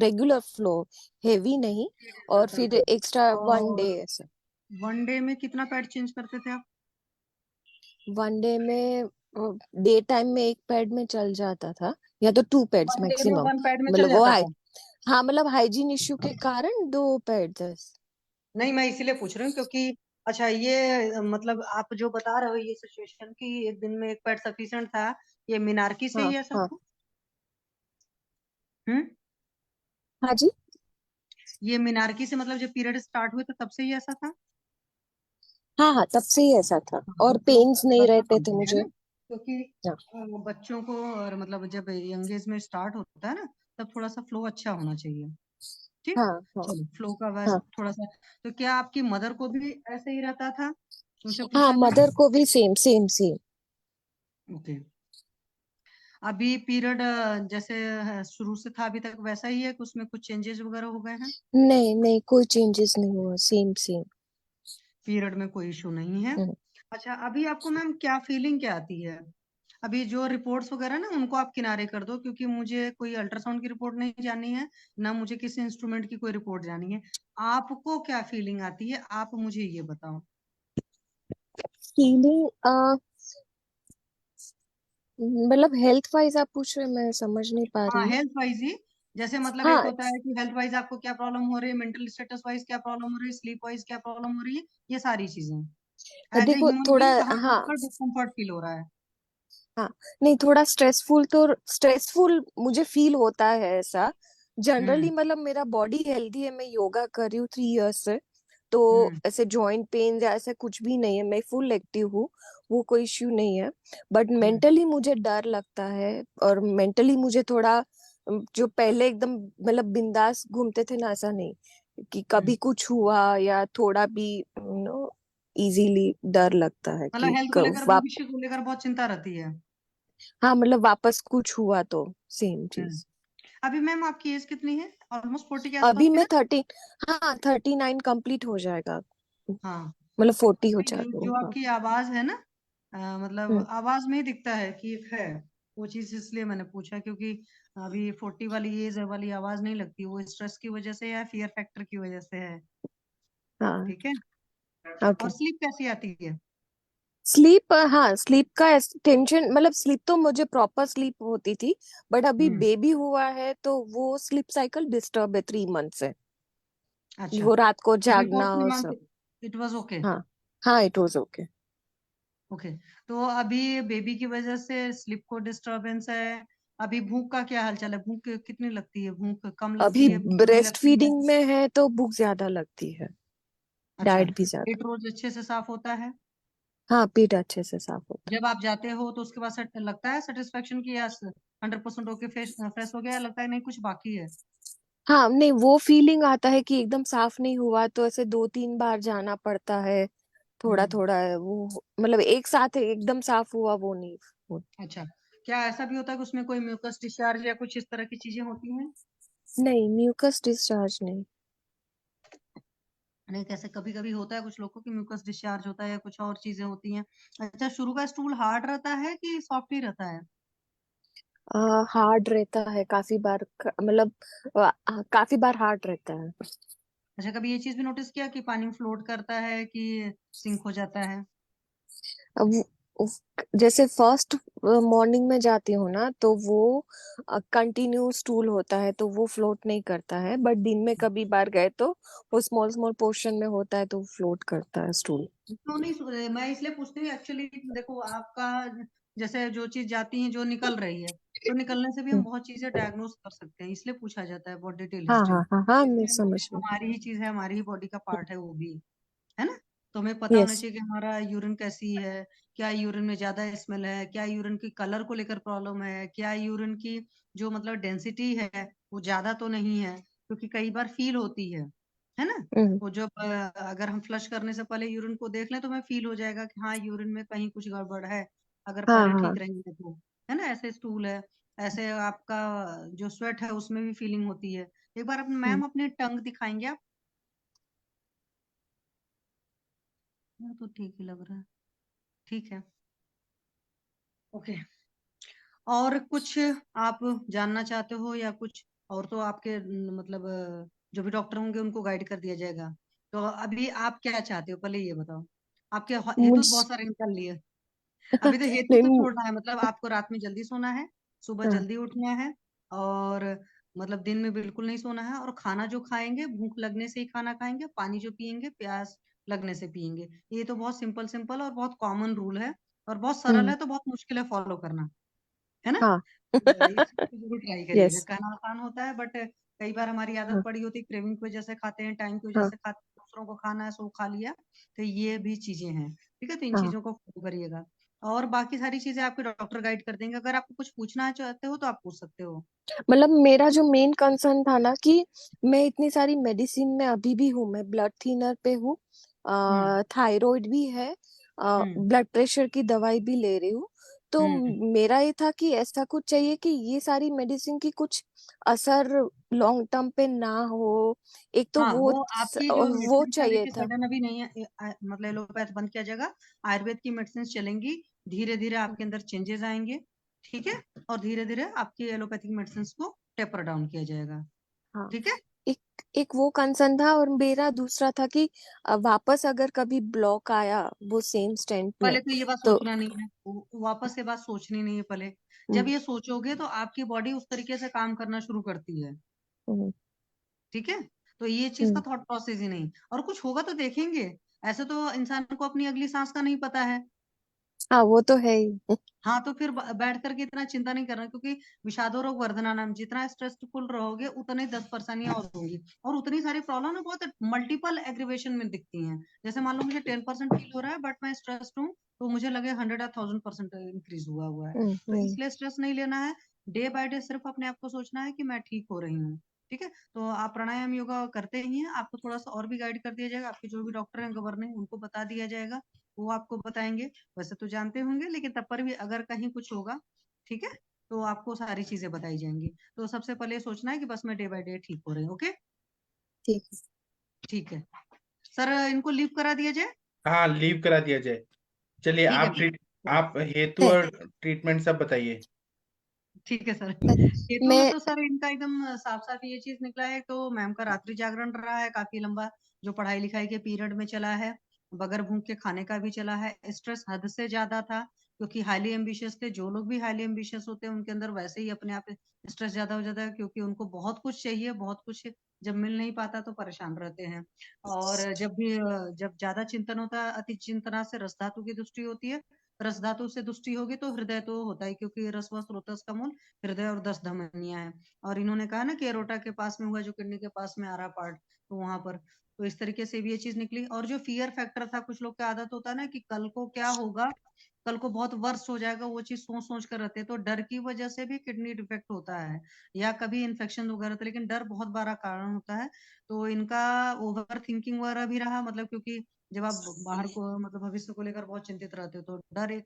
रेगुलर फ्लो, हेवी नहीं। और रहता फिर था। एक्स्ट्रा 1 day और ऐसा। वन डे में कितना पैड चेंज करते थे आप? 1 day में डे टाइम में एक पैड में चल जाता था, या तो 2 पैड्स वन डे में मैक्सिमम। वन पैड में चल मतलब वो जाता हाई। था? हाँ, मतलब हाइजीन इश्यू के कारण 2 पैड्स। नहीं, मैं इसीलिए पूछ रही हूँ क्योंकि अच्छा ये मतलब आप जो बता रहे हो ये सिचुएशन कि एक दिन में एक पैड सफिशिएंट था, ये मिनारकी से हाँ ही ऐसा हाँ। था? हम्म। हाँ जी। ये मिनारकी से मतलब जब पीरियड स्टार्ट हुए तो तब से ही ऐसा था? हाँ हाँ, तब से ही ऐसा था हाँ, और तो फ्लो पेन्स थोड़ा नहीं सा रहते कम थे है मुझे। ना, क्योंकि हाँ बच्चों को और मतलब जब यंग एज में स्टार्ट होता है ना तब थोड़ा सा फ्लो अच्छा होना चाहिए। ठीक, हाँ हाँ। चलो फ्लो का वैसे हाँ थोड़ा सा। तो क्या आपकी मदर को भी ऐसे ही रहता था? उनसे हाँ, पूछा जाए? मदर को भी सेम सेम सेम। ओके। अभी पीरियड जैसे शुरू से था अभी तक वैसा ही है कि उसमें कुछ चेंजेस वगैरह हो गए हैं? नहीं नहीं, कोई चेंजेस नहीं हुआ, सेम सेम। पीरियड में कोई इशू नहीं है? हम्म। अच्छा, अभी आपको मैम क्या फीलिंग क्या आती है? अभी जो रिपोर्ट्स वगैरह ना उनको आप किनारे कर दो, क्योंकि मुझे कोई अल्ट्रासाउंड की रिपोर्ट नहीं जाननी है, ना मुझे किसी इंस्ट्रूमेंट की कोई रिपोर्ट जाननी है। आपको क्या फीलिंग आती है आप मुझे ये बताओ। फीलिंग मतलब हेल्थ वाइज आप पूछ रहे हैं, मैं समझ नहीं पा रही हाँ, हूँ। हेल्थ वाइज ही। जैसे मतलब एक हाँ। होता है कि हेल्थ वाइज आपको क्या प्रॉब्लम हो रही है, मेंटल स्टेटस वाइज क्या प्रॉब्लम हो रही है, स्लीप वाइज क्या प्रॉब्लम हो रही है, ये सारी चीजें एज ए देखो ह्यूमन थोड़ा। बीइंग कहाँ हाँ पर डिस्कम्फर्ट फील हो रहा है? हाँ। नहीं, थोड़ा स्ट्रेसफुल तो स्ट्रेसफुल मुझे फील होता है ऐसा। जनरली हम्म। मतलब मेरा बॉडी हेल्दी है, मैं योगा कर रही हूँ 3 years से। तो हम्म। ऐसे जॉइंट पेन या ऐसा कुछ भी नहीं है, मैं फुल एक्टिव हूँ। वो कोई इश्यू नहीं है। But hmm. मेंटली मुझे डर लगता है, और मेंटली मुझे थोड़ा जो पहले एकदम मतलब बिंदास घूमते थे ना, ऐसा नहीं कि हम्म। कभी कुछ हुआ या थोड़ा भी नो इजीली डर लगता है मतलब कि हेल्थ को लेकर भविष्य को लेकर बहुत चिंता रहती है? हाँ, मतलब वापस कुछ हुआ तो सेम हम्म। चीज। अभी मैम आपकी एज कितनी है? ऑलमोस्ट 40 के आसपास अभी की मैं ना? 13। हाँ, 39 कंप्लीट हो जाएगा। हाँ। मतलब 40 हो भाई जो जाएगा। जो हाँ। आपकी आवाज है ना, मतलब हम्म। आवाज में ही दिखता है कि एक है वो चीज, इसलिए मैंने पूछा क्योंकि अभी 40 वाली एज वाली आवाज नहीं लगती, वो स्ट्रेस की वजह से या फियर फैक्टर की वजह से है। हाँ। ठीक है। और ओके। स्लीप कैसी आती है? स्लीप, हाँ स्लीप का टेंशन, मतलब स्लीप तो मुझे प्रॉपर स्लीप होती थी। बट अभी हम्म। बेबी हुआ है तो वो स्लीप साइकिल डिस्टर्ब है 3 months से। अच्छा, वो रात को बिफोर जागना थ्री और मंथ सब। It was okay? हाँ हाँ, इट वाज ओके। ओके। तो अभी बेबी की वजह से स्लीप को डिस्टरबेंस है। अभी भूख का क्या हाल चाल है? भूख कितनी लगती है? भूख कम अभी लगती है, भूख नहीं ब्रेस्ट लगती है? फीडिंग में है तो भूख ज्यादा लगती है। अच्छा, डाइट भी ज्यादा। पेट रोज अच्छे से साफ होता है? हाँ, पेट अच्छे से साफ होता जब आप जाते हो तो उसके बाद लगता है सेटिस्फेक्शन की, या 100% होके फ्रेश हो गया, या लगता है नहीं कुछ बाकी है? है। हाँ, नहीं वो फीलिंग आता है कि एकदम साफ नहीं हुआ, तो ऐसे 2-3 बार जाना पड़ता है। थोड़ा हम्म। थोड़ा है वो। मतलब एक साथ एकदम साफ हुआ वो नहीं अच्छा, क्या ऐसा भी होता है कि उसमें कोई म्यूकस डिस्चार्ज या कुछ इस तरह की चीजें होती हैं? नहीं, म्यूकस डिस्चार्ज नहीं। नहीं, कैसे कभी कभी होता है कुछ लोगों को कि म्यूकस डिस्चार्ज होता है या कुछ और चीजें होती हैं। अच्छा, शुरू का स्टूल हार्ड रहता है कि सॉफ्ट ही रहता है? हार्ड रहता है काफी बार, मतलब काफी बार हार्ड रहता है। अच्छा, कभी ये चीज भी नोटिस किया कि पानी फ्लोट करता है कि सिंक हो जाता है? अब जैसे फर्स्ट मॉर्निंग में जाती हूँ ना, तो वो कंटिन्यू स्टूल होता है तो वो फ्लोट नहीं करता है। बट दिन में कभी बार गए तो वो स्मॉल स्मॉल पोर्शन में होता है तो फ्लोट करता है स्टूल। क्यों नहीं मैं इसलिए पूछती हूँ एक्चुअली, देखो आपका जैसे जो चीज जाती है जो निकल रही है, तो निकलने से भी हम बहुत चीजें डायग्नोस कर सकते हैं, इसलिए पूछा जाता है बहुत डिटेल हाँ हिस्ट्री। हाँ हाँ हाँ, मैं इसलिए समझ रही हमारी ही चीज है, हमारी ही बॉडी का पार्ट है वो भी, है ना। तो हमें पता होना यस। चाहिए कि हमारा यूरिन कैसी है, क्या यूरिन में ज्यादा स्मेल है, क्या यूरिन की कलर को लेकर प्रॉब्लम है, क्या यूरिन की जो मतलब डेंसिटी है वो ज्यादा तो नहीं है, क्योंकि कई बार फील होती है ना। हम्म। वो जब अगर हम फ्लश करने से पहले यूरिन को देख लें तो हमें फील हो जाएगा कि हाँ यूरिन में कहीं कुछ गड़बड़ है, अगर हाँ पहले हाँ। ठीक रहेंगे तो, है ना। ऐसे स्टूल है, ऐसे आपका जो स्वेट है उसमें भी फीलिंग होती है। एक बार हम्म। मैम अपनी टंग दिखाएंगे आप? हाँ, तो ठीक ही लग रहा है, ठीक है, ओके। और कुछ आप जानना चाहते हो या कुछ और? तो आपके मतलब जो भी डॉक्टर होंगे उनको गाइड कर दिया जाएगा। तो अभी आप क्या चाहते हो पहले ये बताओ। आपके हेतु मुझ तो बहुत सारे निकल लिए। अभी तो हेतु तो नहीं। छोड़ना है, मतलब आपको रात में जल्दी सोना है, सुबह हाँ जल्दी उठना है, और मतलब दिन में बिल्कुल नहीं सोना है, और खाना जो खाएंगे भूख लगने से ही खाना खाएंगे, पानी जो पियेंगे प्यास लगने से पियेंगे। ये तो बहुत सिंपल सिंपल और बहुत कॉमन रूल है, और बहुत सरल हम्म। है, तो बहुत मुश्किल है फॉलो करना, है ना। हाँ। इस चीज़ को जरूर ट्राई करिएगा। यस। कहना आसान होता है, बट कई बार हमारी आदत हाँ पड़ी होती है, क्रेविंग की वजह से खाते हैं, टाइम की वजह हाँ से खाते हैं, दूसरों को खाना है सो खा लिया। तो ये भी चीजें हैं, ठीक है, तो इन हाँ। चीजों को फॉलो करिएगा। और बाकी सारी चीजें आपके डॉक्टर गाइड कर देंगे। अगर आपको कुछ पूछना चाहते हो तो आप पूछ सकते हो। मतलब मेरा जो मेन कंसर्न था ना कि मैं इतनी सारी मेडिसिन में अभी भी हूँ, मैं ब्लड थिनर पे हूँ, हम्म थायराइड भी है, हम्म ब्लड प्रेशर की दवाई भी ले रही हूँ। तो हम्म मेरा ये था कि ऐसा कुछ चाहिए कि ये सारी मेडिसिन की कुछ असर लॉन्ग टर्म पे ना हो। एक तो हाँ, वो आपकी जो वो मेडिसिन है चाहिए देखिए था। सडन अभी नहीं है, मतलब एलोपैथ बंद किया जाएगा, आयुर्वेद की मेडिसिन चलेंगी, धीरे धीरे आपके अंदर चेंजेस आएंगे, ठीक है, और धीरे धीरे आपकी एलोपैथिक मेडिसिन को टेपर डाउन किया जाएगा, हाँ। ठीक है। एक एक वो कंसर्न था, और मेरा दूसरा था कि वापस अगर कभी ब्लॉक आया वो सेम स्टेंट में पहले तो ये बात तो। सोचना नहीं है, वापस से बात सोचनी नहीं है पहले। जब हम्म। ये सोचोगे तो आपकी बॉडी उस तरीके से काम करना शुरू करती है, हम्म। ठीक है। तो ये चीज का हम्म। थॉट प्रोसेस ही नहीं, और कुछ होगा तो देखेंगे। ऐसे तो इंसान को अपनी अगली सांस का नहीं पता है। हाँ वो तो है ही। हाँ, तो फिर बैठ करके इतना चिंता नहीं करना, क्योंकि विषादो रोग वर्धना नाम, जितना स्ट्रेसफुल रहोगे उतनी 10 परेशानियां और होंगी, और उतनी सारी प्रॉब्लम ना बहुत मल्टीपल एग्रीवेशन में दिखती हैं। जैसे मान लो मुझे 10% फील हो रहा है, बट मैं स्ट्रेस्ड हूँ, तो मुझे लगे 100 या 1000% इंक्रीज हुआ है। तो हम्म। इसलिए स्ट्रेस नहीं लेना है, डे बाय डे सिर्फ अपने आप को सोचना है कि मैं ठीक हो रही हूँ, ठीक है। तो आप प्राणायाम योगा करते ही हैं, आपको थोड़ा सा और भी गाइड कर दिया जाएगा, आपके जो भी डॉक्टर हैं गवर्निंग उनको बता दिया जाएगा, वो आपको बताएंगे। वैसे तो जानते होंगे, लेकिन तब पर भी अगर कहीं कुछ होगा, ठीक है, तो आपको सारी चीजें बताई जाएंगी। तो सबसे पहले सोचना है कि बस मैं डे बाय डे ठीक हो रही हूँ, ओके, ठीक। ठीक है। सर इनको लीव करा दिया जाए? हाँ, लीव करा दिया जाए। चलिए, ठीक है आप हेतु है। और ट्रीटमेंट सब बताइए। ठीक है सर। है। हेतु में मैं। तो सर इनका एकदम साफ साफ ये चीज निकला है, तो मैम का रात्रि जागरण रहा है काफी लंबा, जो पढ़ाई लिखाई के पीरियड में चला है, बगैर भूख के खाने का भी चला है, स्ट्रेस हद से ज्यादा था, क्योंकि हाईली एम्बिशियस थे। जो लोग भी हाईली एम्बिशियस होते हैं उनके अंदर वैसे ही अपने आप स्ट्रेस ज्यादा हो जाता है, क्योंकि उनको बहुत कुछ चाहिए, बहुत कुछ जब मिल नहीं पाता तो परेशान रहते हैं। और जब ज्यादा चिंतन होता है, अति चिंतना से रस धातु की दृष्टि होती है, रस धातु से दृष्टि होगी तो हृदय तो होता है, क्योंकि रस व स्रोतस का मूल हृदय और 10 धमनियां हैं। और इन्होंने कहा ना कि एरोटा के पास में हुआ, जो किडनी के पास में आ रहा पार्ट, तो वहां पर, तो इस तरीके से भी ये चीज निकली। और जो फियर फैक्टर था, कुछ लोग की आदत होता है ना कि कल को क्या होगा, कल को बहुत वर्ष हो जाएगा, वो चीज सोच सोच कर रहते हैं, तो डर की वजह से भी किडनी डिफेक्ट होता है, या कभी इन्फेक्शन वगैरह था, लेकिन डर बहुत बड़ा कारण होता है। तो इनका ओवर थिंकिंग वगैरह भी रहा, मतलब क्योंकि जब आप बाहर को मतलब भविष्य को लेकर बहुत चिंतित रहते हो, तो डर एक,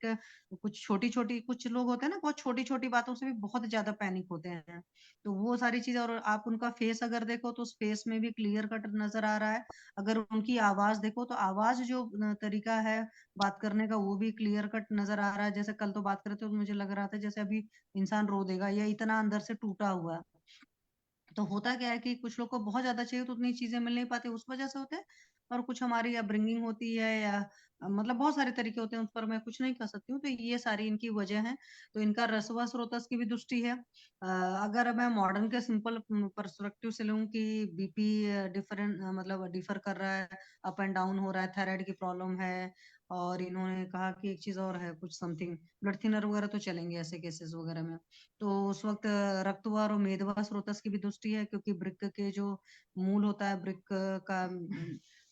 कुछ छोटी छोटी, कुछ लोग होते हैं ना बहुत छोटी छोटी बातों से भी बहुत ज्यादा पैनिक होते हैं, तो वो सारी चीजें। और आप उनका फेस अगर देखो तो उस फेस में भी क्लियर कट नजर आ रहा है। अगर उनकी आवाज देखो तो आवाज जो तरीका है बात करने का, वो भी क्लियर कट नजर आ रहा है। जैसे कल तो बात कर रहे थे तो मुझे लग रहा था जैसे अभी इंसान रो देगा, या इतना अंदर से टूटा हुआ है। तो होता क्या है कि कुछ लोग को बहुत ज्यादा चाहिए तो उतनी चीजें मिल नहीं पाती, उस वजह से होते हैं। और कुछ हमारी अपब्रिंगिंग होती है, या मतलब बहुत सारे तरीके होते हैं, उस पर मैं कुछ नहीं कर सकती हूँ, तो ये सारी इनकी वजह है। तो इनका रसवा स्रोतस की भी दृष्टि है। अगर मैं मॉडर्न के सिंपल पर्सपेक्टिव से लूँ कि बीपी डिफरेंट, मतलब डिफर कर रहा है, अप एंड डाउन हो रहा है, थायराइड की प्रॉब्लम है, और इन्होंने कहा कि एक चीज और है कुछ समथिंग, ब्लड थिनर वगैरह तो चलेंगे ऐसे केसेस वगैरह में। तो उस वक्त रक्तवार और मेदवा स्रोतस की भी दृष्टि है, क्योंकि वृक्क के जो मूल होता है, वृक्क का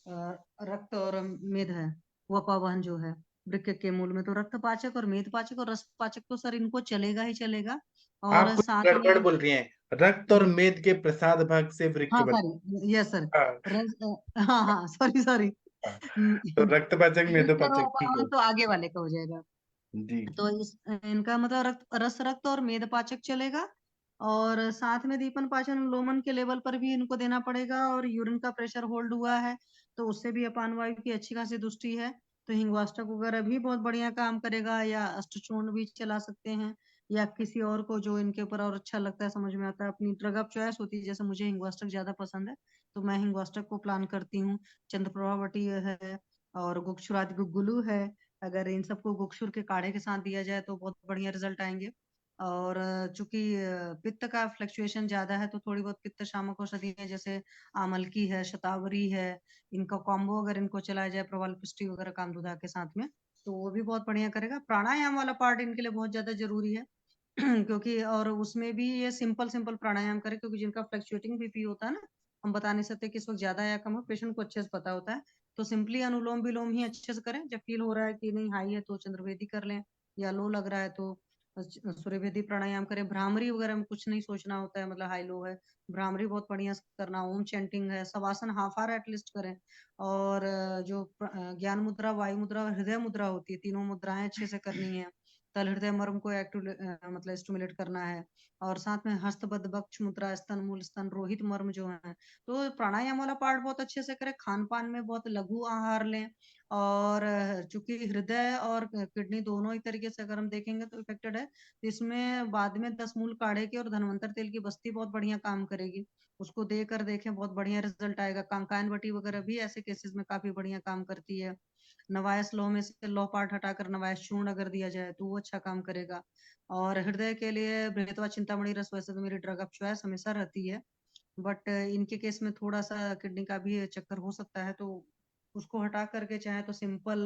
रक्त और मेद है, वो अपावहन जो है वृक्क के मूल में, तो रक्त पाचक और मेद पाचक और रस पाचक तो सर इनको चलेगा ही चलेगा। और आप कुछ साथ गड़बड़ में बोल रही हैं, रक्त और मेद के प्रसाद भाग से वृक्क हाँ बन। सॉरी, यस सर, हाँ, हाँ हाँ सॉरी सॉरी हाँ। तो रक्त पाचक सर मेदोपाचक ठीक है तो आगे वाले का हो जाएगा। जी। तो इनका मतलब रक्त और मेद पाचक चलेगा, और साथ में दीपन पाचन लोमन के लेवल पर भी इनको देना पड़ेगा, और यूरिन का प्रेशर होल्ड हुआ है तो उससे भी अपान वायु की अच्छी खासी दुष्टि है, तो हिंगवाष्टक वगैरह भी बहुत बढ़िया काम करेगा, या अष्टचूर्ण भी चला सकते हैं, या किसी और को जो इनके ऊपर और अच्छा लगता है, समझ में आता है, अपनी ड्रग ऑफ चॉइस होती है। जैसे मुझे हिंगवाष्टक ज्यादा पसंद है तो मैं हिंगवाष्टक को प्लान करती हूँ। चंद्रप्रभावटी है और गुक्षुरादि गुग्गुलू है, अगर इन सबको गुक्षुर के काढ़े के साथ दिया जाए तो बहुत बढ़िया रिजल्ट आएंगे। और चूंकि पित्त का फ्लक्चुएशन ज्यादा है तो थोड़ी बहुत पित्त शामक औषधि है, जैसे आमलकी है, शतावरी है, इनका कॉम्बो अगर इनको चलाया जाए प्रवाल पुष्टि वगैरह कामधुधा के साथ में तो वो भी बहुत बढ़िया करेगा। प्राणायाम वाला पार्ट इनके लिए बहुत ज्यादा जरूरी है क्योंकि और उसमें भी ये सिंपल सिंपल प्राणायाम करे, क्योंकि जिनका फ्लक्चुएटिंग बीपी होता है ना, हम बता नहीं सकते कि इस वक्त ज्यादा या कम हो, पेशेंट को अच्छे से पता होता है। तो सिंपली अनुलोम विलोम ही अच्छे से करें। जब फील हो रहा है कि नहीं हाई है तो चंद्रवेदी कर लें, या लो लग रहा है तो सूर्यवेदी प्राणायाम करें। भ्रामरी वगैरह में कुछ नहीं सोचना होता है, मतलब हाई लो है, भ्रामरी बहुत बढ़िया से करना। ओम चैंटिंग है, शवासन हाफ आवर एटलीस्ट करें। और जो ज्ञान मुद्रा, वायु मुद्रा और हृदय मुद्रा होती है, तीनों मुद्राएं अच्छे से करनी है। तल हृदय मर्म को एक्टिव मतलब स्टिमुलेट करना है। और साथ में हस्तबद्ध बक्ष मुद्रा, स्तन मूल, स्तन रोहित मर्म जो है, तो प्राणायाम वाला पार्ट बहुत अच्छे से करें। खान पान में बहुत लघु आहार लें, और चूंकि हृदय और किडनी दोनों ही तरीके से अगर हम देखेंगे तो इफेक्टेड है, तो इसमें बाद में 10 मूल काढ़े की और धनवंतर तेल की बस्ती बहुत बढ़िया काम करेगी। उसको देकर देखें, बहुत बढ़िया रिजल्ट आएगा। कांकायन बटी वगैरह भी ऐसे केसेस में काफी बढ़िया काम करती है। नवायस लौह में से लौह पार्ट हटाकर नवायस चूर्ण अगर दिया जाए तो वो अच्छा काम करेगा। और हृदय के लिए बृहत्वा चिंतामणि रस वैसे तो मेरी ड्रग ऑफ चॉइस हमेशा रहती है, बट इनके केस में थोड़ा सा किडनी का भी चक्कर हो सकता है, तो उसको हटा करके चाहे तो सिंपल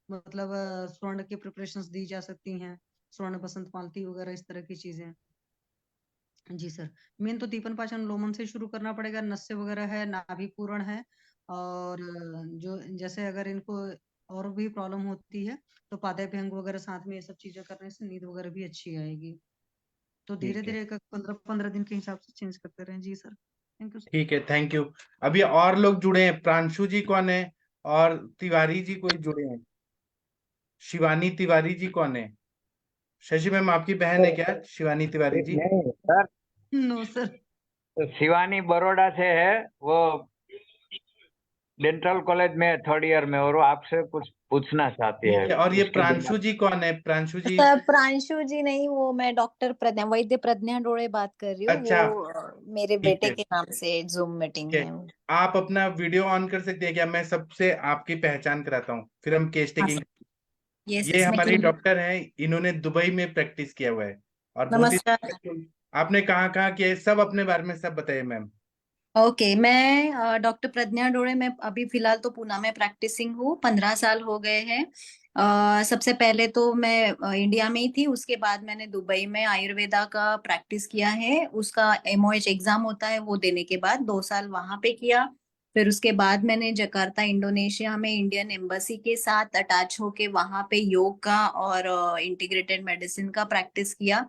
मतलब स्वर्ण की प्रिपरेशंस दी जा सकती हैं, स्वर्ण बसंत मालती वगैरह इस तरह की चीजें। जी सर, मेन तो दीपन पाचन लोमन से शुरू करना पड़ेगा। नस्य वगैरह है, नाभि पूरण है, और जो जैसे अगर इनको और भी प्रॉब्लम होती है तो पादाभ्यंग वगैरह साथ में ये सब चीजें करने से नींद वगैरह भी अच्छी आएगी। तो धीरे ठीक है, धीरे एक 15-15 दिन के हिसाब से चेंज करते रहें। जी सर, थैंक यू सर। ठीक है, थैंक यू। अभी और लोग जुड़े हैं, प्रांशु जी कौन है, और तिवारी जी कोई जुड़े हैं। शिवानी तिवारी जी कौन है? शशि मैम आपकी बहन है क्या, शिवानी तिवारी जी? नहीं sir, no sir. Shivani Baroda से है, वो डेंटल कॉलेज में थर्ड ईयर में, और वो आपसे कुछ पूछना चाहती ठीक है है, और ये उसके प्रांशु लिए। जी कौन है, प्रांशु जी? सर प्रांशु जी नहीं, वो मैं डॉक्टर प्रज्ञा, वैद्य प्रज्ञा डोळे बात कर रही हूँ। अच्छा, वो मेरे ठीक बेटे है, के नाम से जूम मीटिंग ठीक है। है। आप अपना वीडियो ऑन कर सकते हैं क्या? मैं सबसे आपकी पहचान कराता हूँ, फिर हम केस हाँ टेकिंग। सर, यस ये यस, मैं हमारी क्लिनिक। डॉक्टर हैं, इन्होंने दुबई में प्रैक्टिस किया हुआ है और बहुत ही नमस्कार। आपने कहाँ कहाँ किया है, सब अपने बारे में सब बताइए मैम। ओके, मैं डॉक्टर प्रज्ञा डोळे, मैं अभी फिलहाल तो पूना में प्रैक्टिसिंग हूँ, 15 साल हो गए हैं। सबसे पहले तो मैं इंडिया में ही थी, उसके बाद मैंने दुबई में आयुर्वेदा का प्रैक्टिस किया है। उसका MOH एग्जाम होता है, वो देने के बाद 2 साल वहां पे किया। फिर उसके बाद मैंने जकार्ता इंडोनेशिया में इंडियन एम्बेसी के साथ अटैच होके वहां पे योग का और इंटीग्रेटेड मेडिसिन का प्रैक्टिस किया।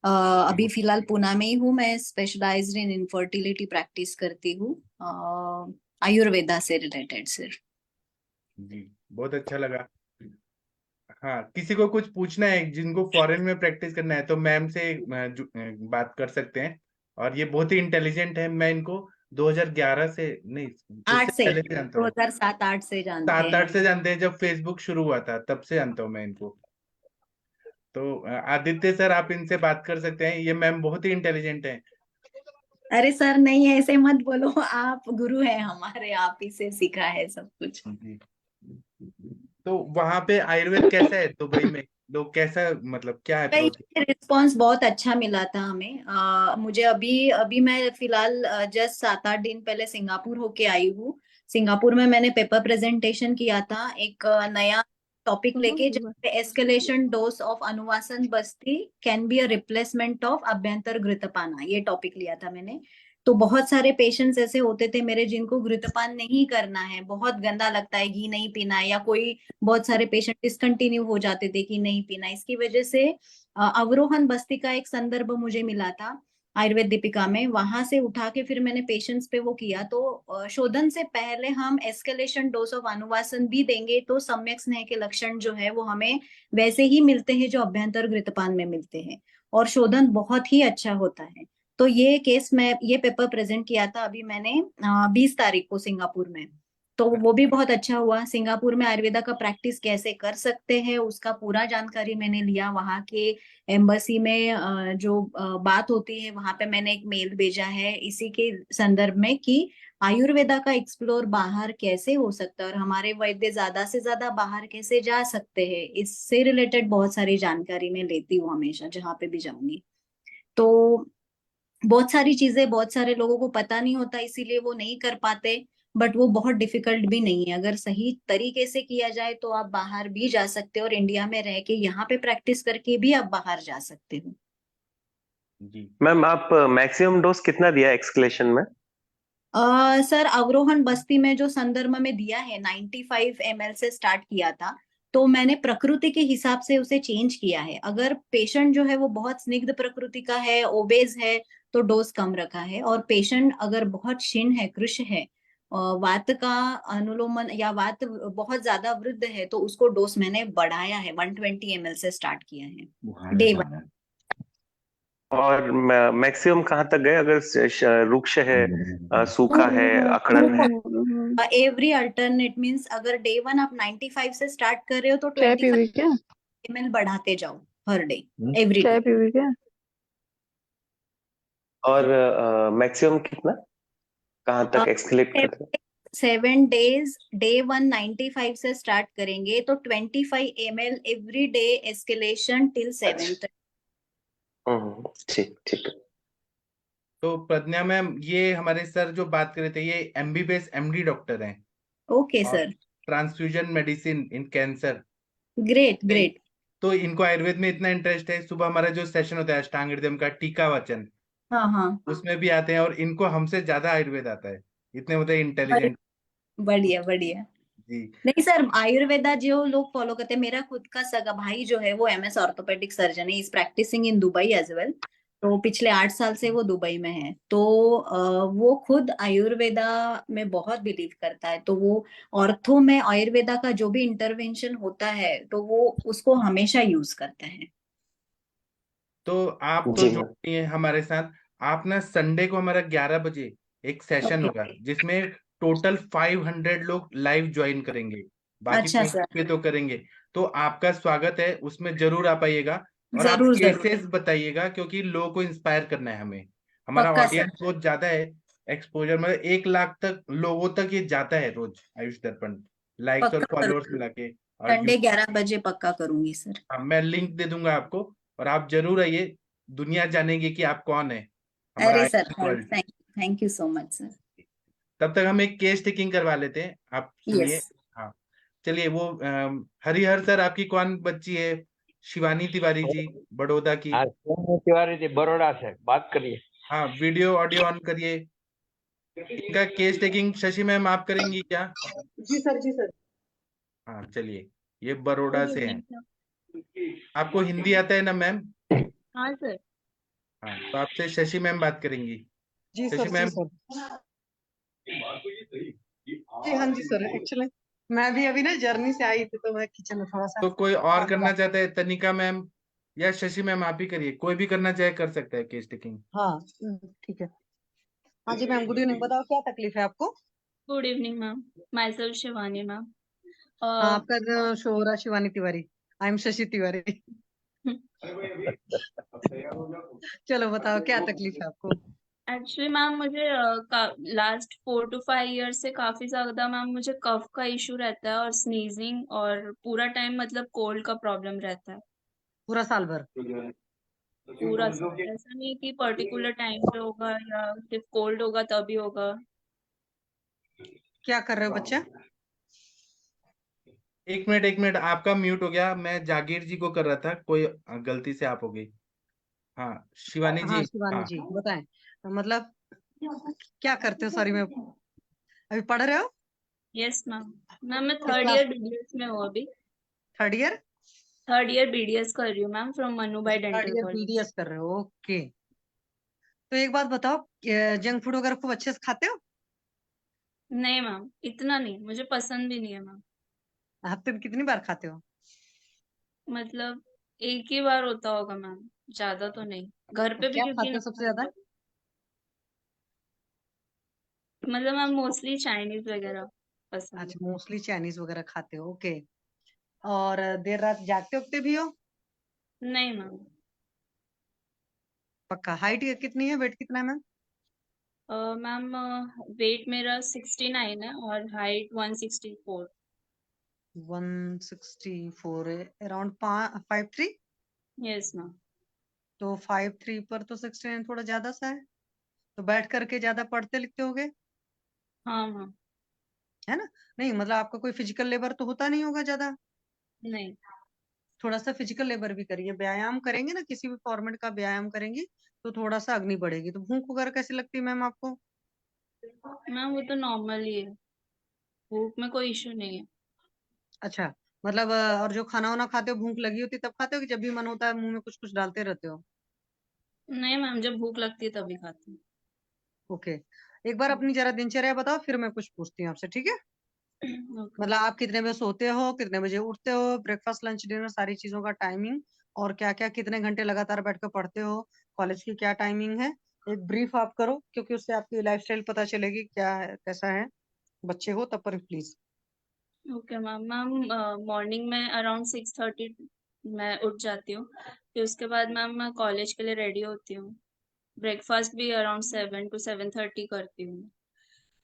अभी फिलहाल पुणे में ही हूँ, मैं स्पेशलाइज्ड इन इनफर्टिलिटी प्रैक्टिस करती हूँ, आयुर्वेदा से रिलेटेड सर। जी, बहुत अच्छा लगा। हाँ, किसी को कुछ पूछना है, जिनको फॉरेन में प्रैक्टिस करना है तो मैम से बात कर सकते हैं। और ये बहुत ही इंटेलिजेंट है, मैं इनको 2011 से नहीं, उससे 8 से, पहले से जानता हूँ। 2007-8 से जानते 7-8 हैं। से जानते हैं, जब फेसबुक शुरू हुआ था तब से जानता हूँ मैं इनको। तो आदित्य सर, आप इनसे बात कर सकते हैं, ये मैम बहुत ही इंटेलिजेंट है। अरे सर नहीं, ऐसे मत बोलो, आप गुरु हैं हमारे, आप ही से सीखा है सब कुछ। जी। तो वहां पे आयुर्वेद कैसा है दुबई में, लोग कैसा, मतलब क्या अप्रोच? रिस्पॉन्स बहुत अच्छा मिला था हमें। मुझे अभी अभी मैं फिलहाल जस्ट 7-8 दिन पहले सिंगापुर होके आई हूँ। सिंगापुर में मैंने पेपर प्रेजेंटेशन किया था, एक नया टॉपिक लेके, जैसे escalation dose of anuvasan basti can be a replacement of abhyantar ghritapana, ये टॉपिक लिया था मैंने। तो बहुत सारे पेशेंट्स ऐसे होते थे मेरे जिनको घृतपान नहीं करना है, बहुत गंदा लगता है, घी नहीं पीना है, या कोई बहुत सारे पेशेंट डिसकंटिन्यू हो जाते थे कि नहीं पीना। इसकी वजह से अवरोहन बस्ती का एक संदर्भ मुझे मिला था आयुर्वेद दीपिका में, वहां से उठा के फिर मैंने पेशेंट्स पे वो किया। तो शोधन से पहले हम एस्केलेशन डोज ऑफ अनुवासन भी देंगे तो सम्यक स्नेह के लक्षण जो है वो हमें वैसे ही मिलते हैं जो अभ्यंतर घृतपान में मिलते हैं, और शोधन बहुत ही अच्छा होता है। तो ये केस मैं ये पेपर प्रेजेंट किया था अभी मैंने 20 तारीख को सिंगापुर में, तो वो भी बहुत अच्छा हुआ। सिंगापुर में आयुर्वेदा का प्रैक्टिस कैसे कर सकते हैं उसका पूरा जानकारी मैंने लिया। वहाँ के एम्बसी में जो बात होती है वहां पे मैंने एक मेल भेजा है इसी के संदर्भ में कि आयुर्वेदा का एक्सप्लोर बाहर कैसे हो सकता है और हमारे वैद्य ज्यादा से ज्यादा बाहर कैसे जा सकते हैं, इससे रिलेटेड बहुत सारी जानकारी मैं लेती हूँ हमेशा जहाँ पे भी जाऊंगी। तो बहुत सारी चीजें बहुत सारे लोगों को पता नहीं होता इसीलिए वो नहीं कर पाते, बट वो बहुत डिफिकल्ट भी नहीं है। अगर सही तरीके से किया जाए तो आप बाहर भी जा सकते हो और इंडिया में रह के यहाँ पे प्रैक्टिस करके भी आप बाहर जा सकते हो। जी मैम आप मैक्सिमम डोज कितना दिया एक्सक्लेशन में? सर अवरोहन बस्ती में जो संदर्भ में दिया है 95 ml से स्टार्ट किया था, तो मैंने प्रकृति के हिसाब से उसे चेंज किया है। अगर पेशेंट जो है वो बहुत स्निग्ध प्रकृति का है, ओबेज है, तो डोज कम रखा है, और पेशेंट अगर बहुत क्षीण है, कृश है, वात का अनुलोमन या वात बहुत ज्यादा वृद्ध है, तो उसको डोज मैंने बढ़ाया है, 120 ml से स्टार्ट किया है डे 1। और मैक्सिमम कहाँ तक गए? अगर रुक्ष है, सूखा है, अकड़न है? एवरी अल्टरनेट मीन्स अगर डे 1 आप 95 से स्टार्ट कर रहे हो तो 25 ml बढ़ाते जाओ हर डे, एवरी डे। और मैक्सिमम कितना, कहाँ तक एक्सकेलेट करते हैं? 7 days, डे 1 95 से स्टार्ट करेंगे तो 25 ml every day escalation till 7th। ठीक ठीक। तो प्रज्ञा मैम, ये हमारे सर जो बात कर रहे थे ये MBBS MD डॉक्टर हैं ओके और sir, transfusion medicine in cancer. Great great. तो इनको आयुर्वेद में इतना इंटरेस्ट है। सुबह हमारा जो सेशन होता है अष्टांग हृदयम का टीका वचन, हाँ हाँ, उसमें भी आते हैं और इनको हमसे ज्यादा आयुर्वेद आता है, इतने होते हैं बढ़िया इंटेलिजेंट। बढ़िया बढ़िया। जी नहीं सर, आयुर्वेदा जो लोग फॉलो करते हैं, मेरा खुद का सगा भाई जो है वो MS ऑर्थोपेडिक सर्जन है, is practising in Dubai as well. तो पिछले 8 साल से वो दुबई में है, तो वो खुद आयुर्वेदा में बहुत बिलीव करता है। तो वो ऑर्थो में आयुर्वेदा का जो भी इंटरवेंशन होता है तो वो उसको हमेशा यूज करता है। तो आप तो जी मैम। जुड़िए हमारे साथ। आप ना संडे को हमारा 11 बजे एक सेशन ओके, होगा जिसमें टोटल 500 लोग लाइव ज्वाइन करेंगे, बाकी अच्छा फोन सर, पे तो करेंगे। तो आपका स्वागत है, उसमें जरूर आप आइएगा और आप जरूर जरूर, केसेस बताइएगा क्योंकि लोगों को इंस्पायर करना है हमें। हमारा पक्का सर, ऑडियंस बहुत ज्यादा है, एक्सपोजर मतलब 1 लाख तक लोगों तक ये जाता है रोज आयुष दर्पण, लाइक्स और पक्का फॉलोअर्स करूंगी। मिला के। और संडे 11 बजे पक्का करूंगी सर। हाँ, मैं लिंक दे दूंगा आपको और आप जरूर आइए, दुनिया जानेगी कि आप कौन है, हमारा अरे sir, Ayush world. Thank you so much sir. तब तक हम एक केस टेकिंग करवा लेते हैं, आप सुनिए। यस, हाँ चलिए, वो हरिहर सर, आपकी कौन बच्ची है? शिवानी तिवारी जी, बड़ौदा की। हाँ, सोनू तिवारी जी बड़ौदा से बात करिए। हाँ, वीडियो ऑडियो ऑन करिए। इनका केस टेकिंग शशि मैम आप करेंगी क्या? जी सर, जी सर। हाँ चलिए, ये बड़ौदा गुड से हैं। Evening sir. आपको हिंदी आता है ना मैम? हाँ सर। हाँ, तो आपसे शशि मैम बात करेंगी। जी शशि सर, जी मैम। सर। जी हाँ जी सर, एक्चुअली मैं भी अभी ना जर्नी से आई थी तो मैं किचन में थोड़ा सा तो कोई और काम करना था। चाहता है? तनिका मैम या शशि मैम, आप ही करिए, कोई भी करना चाहे कर सकता है केस टेकिंग। हाँ, ठीक है। हाँ जी मैम, गुड इवनिंग। बताओ क्या तकलीफ है आपको? Good evening ma'am, my self Shivani ma'am. हाँ, आपका शो हो रहा है शिवानी तिवारी, आई एम शशि तिवारी। चलो बताओ क्या तकलीफ है आपको? एक्चुअली मैम मुझे लास्ट 4 to 5 ईयर से काफी ज्यादा मैम मुझे कफ का इशू रहता है और स्नीजिंग, और पूरा टाइम मतलब कोल्ड का प्रॉब्लम रहता है पूरा साल भर? पूरा साल। ऐसा नहीं कि पर्टिकुलर टाइम पे होगा या सिर्फ कोल्ड होगा तभी होगा। क्या कर रहे हो बच्चा? एक मिनट एक मिनट, आपका म्यूट हो गया, मैं जागीर जी को कर रहा था, कोई गलती से आप हो गई। हाँ शिवानी हाँ जी। शिवानी हाँ जी बताएं। मतलब क्या करते हो? सॉरी, मैं अभी पढ़ रहे हो? Yes ma'am. मैम मैं किस थर्ड क्लास? ईयर बीडीएस में हूँ अभी। Third year? Third year BDS कर रही हूँ मैम, फ्रॉम मनुबाई अच्छा, third dental year college. BDS कर रहे हो, ओके। तो एक बात बताओ, जंक फूड वगैरह खूब अच्छे से खाते हो? नहीं मैम, इतना नहीं, मुझे पसंद भी नहीं है मैम। हफ्ते में कितनी बार खाते हो? मतलब एक ही बार होता होगा मैम, ज्यादा तो नहीं। घर पे भी क्या क्योंकि खाते हो नहीं सबसे खाते ज्यादा? कभी। मतलब मैम मोस्टली चाइनीज वगैरह पसंद अच्छा, मोस्टली चाइनीज वगैरह खाते हो, ओके। और देर रात जागते उगते भी हो? है। नहीं मैम। पक्का? हाइट कितनी है, वेट कितना है मैम? मैम वेट मेरा 69 है और हाइट 164। 164 है, अराउंड 5'3"? Yes ma'am. तो 5'3" पर तो 69 थोड़ा ज्यादा सा है। तो बैठ करके ज्यादा पढ़ते लिखते होगे, हाँ मैम। है ना? नहीं मतलब आपका कोई फिजिकल लेबर तो होता नहीं होगा ज्यादा। नहीं थोड़ा सा फिजिकल लेबर भी करिए, व्यायाम करेंगे ना, किसी भी फॉर्मेट का व्यायाम करेंगे तो थोड़ा सा अग्नि बढ़ेगी। तो भूख वगैरह कैसी लगती है मैम आपको? मैम, वो तो नॉर्मल ही है, भूख में कोई इशू नहीं है। अच्छा, मतलब और जो खाना वाना खाते हो, भूख लगी होती है तब खाते हो कि जब भी मन होता है मुंह में कुछ कुछ डालते रहते हो? नहीं मैम, जब भूख लगती है तभी खाती हूँ। ओके। एक बार अपनी जरा दिनचर्या बताओ, फिर मैं कुछ पूछती हूँ आपसे, ठीक है? ओके। मतलब आप कितने बजे सोते हो, कितने बजे उठते हो, ब्रेकफास्ट लंच डिनर सारी चीजों का टाइमिंग, और क्या क्या कितने घंटे लगातार बैठ कर पढ़ते हो, कॉलेज की क्या टाइमिंग है, एक ब्रीफ आप करो, क्योंकि उससे आपकी लाइफस्टाइल पता चलेगी क्या है कैसा है। बच्चे हो तब पर please. Okay ma'am. Ma'am morning में अराउंड 6:30 मैं उठ जाती हूँ। फिर उसके बाद मैम मैं कॉलेज के लिए रेडी होती हूँ। ब्रेकफास्ट भी अराउंड 7 to 7:30 करती हूँ।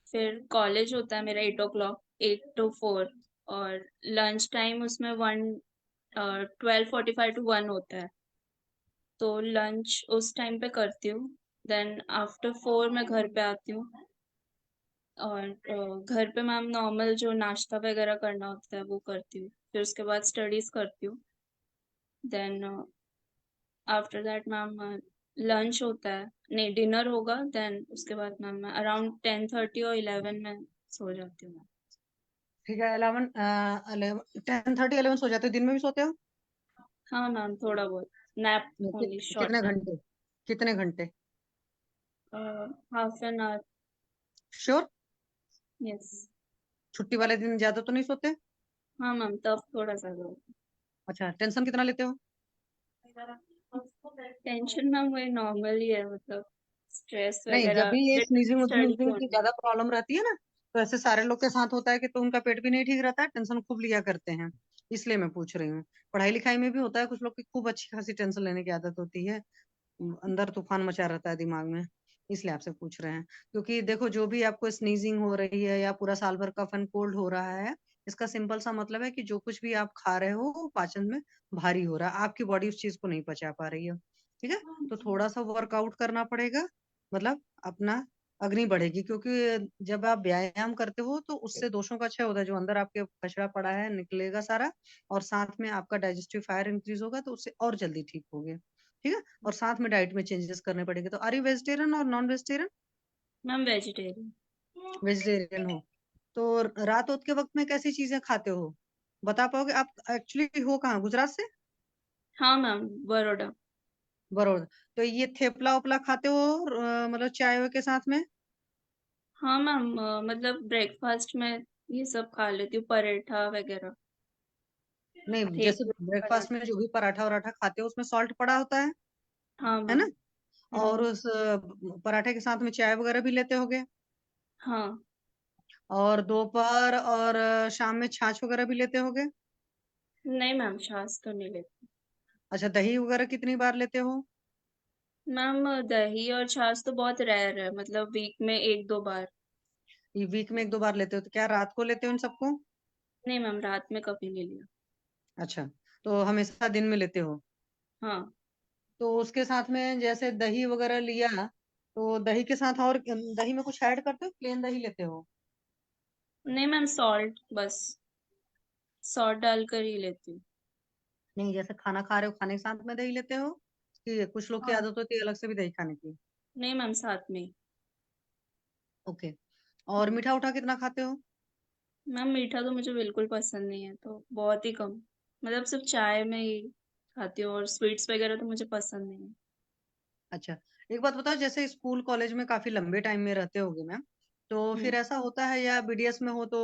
फिर कॉलेज होता है मेरा 8 o'clock, 8 to 4। और लंच टाइम उसमें 12:45 to 1 होता है। तो लंच उस टाइम पे करती हूँ। देन आफ्टर 4 मैं घर पे आती हूँ। और घर पे मैम नॉर्मल जो नाश्ता वगैरह करना होता है वो करती हूँ। फिर उसके बाद स्टडीज करती हूँ। Then after that ma'am lunch होता है, नहीं डिनर होगा। देन उसके बाद मैम मैं अराउंड 10:30 और 11 में सो जाती हूँ। ठीक है, 10:30 11 सो जाते हो? दिन में भी सोते हो? हाँ मैम, थोड़ा बहुत नैप, ओनली शॉर्ट कितने नैप। घंटे? कितने घंटे? Half an hour. Sure? Yes. छुट्टी वाले दिन ज्यादा तो नहीं सोते? हाँ मैम, तब थोड़ा सा लो। अच्छा, टेंशन कितना लेते हो? टेंशन मैम वही नॉर्मल ही है, मतलब स्ट्रेस नहीं, जब वगैरह, भी ये स्नीजिंग स्टडी स्नीजिंग की होनी। ज्यादा प्रॉब्लम रहती है ना, तो ऐसे सारे लोग के साथ होता है कि तो उनका पेट भी नहीं ठीक रहता है, टेंशन खूब लिया करते हैं। इसलिए मैं पूछ रही हूँ। पढ़ाई लिखाई में भी होता है, कुछ लोग की खूब अच्छी खासी टेंशन लेने की आदत होती है, अंदर तूफान मचा रहता है दिमाग में। इसलिए आपसे पूछ रहे हैं। क्योंकि देखो, जो भी आपको स्नीजिंग हो रही है या पूरा साल भर कफ एंड कोल्ड हो रहा है, इसका सिंपल सा मतलब है कि जो कुछ भी आप खा रहे हो वो पाचन में भारी हो रहा है, आपकी बॉडी उस चीज को नहीं पचा पा रही है। ठीक है, तो थोड़ा सा वर्कआउट करना पड़ेगा, मतलब अपना अग्नि बढ़ेगी। क्योंकि जब आप व्यायाम करते हो तो उससे दोषों का क्षय होता है, जो अंदर आपके कचरा पड़ा है निकलेगा सारा, और साथ में आपका डाइजेस्टिव फायर इंक्रीज होगा, तो उससे और जल्दी ठीक होगे। ठीक है, और साथ में डाइट में चेंजेस करने पड़ेंगे। तो आर यू वेजिटेरियन और non vegetarian? Ma'am vegetarian. Vegetarian हो तो रात के वक्त में कैसी चीजें खाते हो, बता पाओगे? आप एक्चुअली हो कहाँ, गुजरात से? हाँ मैम, बड़ौदा। बरोबर। तो ये थेपला उपला खाते हो मतलब चाय वाय के साथ में? हाँ मैम, मतलब ब्रेकफास्ट में ये सब खा लेती हूँ, पराठा वगैरह, नहीं, जैसे थेपला ब्रेकफास्ट में पराठा। जो भी पराठा वराठा खाते हो उसमें सॉल्ट पड़ा होता हाँ है मैम। ना? और उस पराठे के साथ में चाय वगैरह भी लेते होगे? हाँ। और दोपहर और शाम में छाछ वगैरह भी लेते होगे? नहीं मैम, छाछ तो नहीं लेती। अच्छा, दही वगैरह कितनी बार लेते हो? मैम दही और छाछ तो बहुत रेयर है, मतलब वीक में 1-2 बार। ये वीक में 1-2 बार लेते हो? तो क्या रात को लेते हो इन सबको? नहीं मैम, रात में कभी नहीं लिया। अच्छा, तो हमेशा दिन में लेते हो? हाँ। तो उसके साथ में जैसे दही वगैरह लिया, तो दही के साथ और दही में कुछ ऐड करते हो, प्लेन दही लेते हो? नहीं मैम, सॉल्ट बस, सॉल्ट डालकर ही लेती हूँ। नहीं, जैसे खाना खा रहे हो खाने के साथ में दही लेते हो, कि कुछ लोग की हाँ। आदत होती है अलग से भी दही खाने की? नहीं मैम, साथ में ही। ओके। और मीठा उठा कितना खाते हो? मैम मीठा तो मुझे बिल्कुल पसंद नहीं है, तो बहुत ही कम। मतलब सिर्फ चाय में ही खाती हूँ, और स्वीट्स वगैरह तो मुझे पसंद नहीं है। अच्छा, एक बात बताओ, जैसे स्कूल कॉलेज में काफी लंबे टाइम में रहते होगे मैम, तो फिर ऐसा होता है, या बीडीएस में हो तो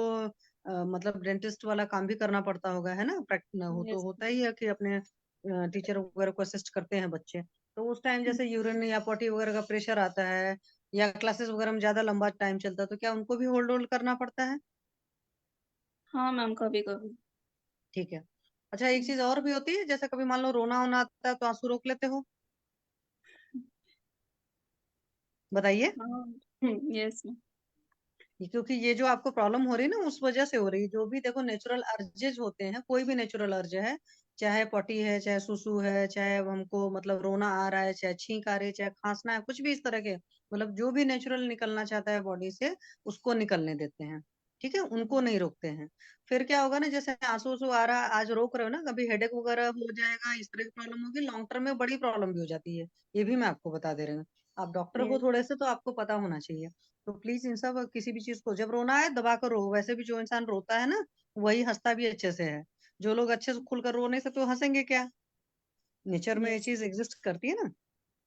मतलब डेंटिस्ट वाला काम भी करना पड़ता होगा, है ना? प्रैक्टिस हो तो यस। होता ही है कि अपने टीचर वगैरह को असिस्ट करते हैं बच्चे। तो उस टाइम जैसे यूरिन या पॉटी वगैरह का प्रेशर आता है, या क्लासेस वगैरह में ज्यादा लंबा टाइम चलता है, तो क्या उनको भी होल्ड होल्ड करना पड़ता है? हाँ मैम, कभी कभी। ठीक है। अच्छा, एक चीज और भी होती है, जैसे कभी मान लो रोना होना आता है तो आंसू रोक लेते हो? बताइए। हाँ। Yes ma'am. क्योंकि ये जो आपको प्रॉब्लम हो रही है ना, उस वजह से हो रही है। जो भी देखो नेचुरल अर्जेज होते हैं, कोई भी नेचुरल अर्ज है, चाहे पॉटी है, चाहे सुसु है, चाहे हमको मतलब रोना आ रहा है, चाहे छींक आ रही है, चाहे खांसना है, कुछ भी इस तरह के, मतलब जो भी नेचुरल निकलना चाहता है बॉडी से, उसको निकलने देते हैं। ठीक है, उनको नहीं रोकते हैं। फिर क्या होगा ना, जैसे आंसू उसू आ रहा है, आज रोक रहे हो ना, कभी हेडेक वगैरह हो जाएगा, इस तरह की प्रॉब्लम होगी, लॉन्ग टर्म में बड़ी प्रॉब्लम भी हो जाती है। ये भी मैं आपको बता दे रही हूँ। आप डॉक्टर हो यस। थोड़े से, तो आपको पता होना चाहिए। तो प्लीज इन सब किसी भी चीज को जब रोना है दबा कर रो। वैसे भी जो इंसान रोता है ना, वही हंसता भी अच्छे से है। जो लोग अच्छे से खुलकर रो नहीं सकते, वो हंसेंगे क्या? नेचर में ये यस। चीज एग्जिस्ट करती है ना।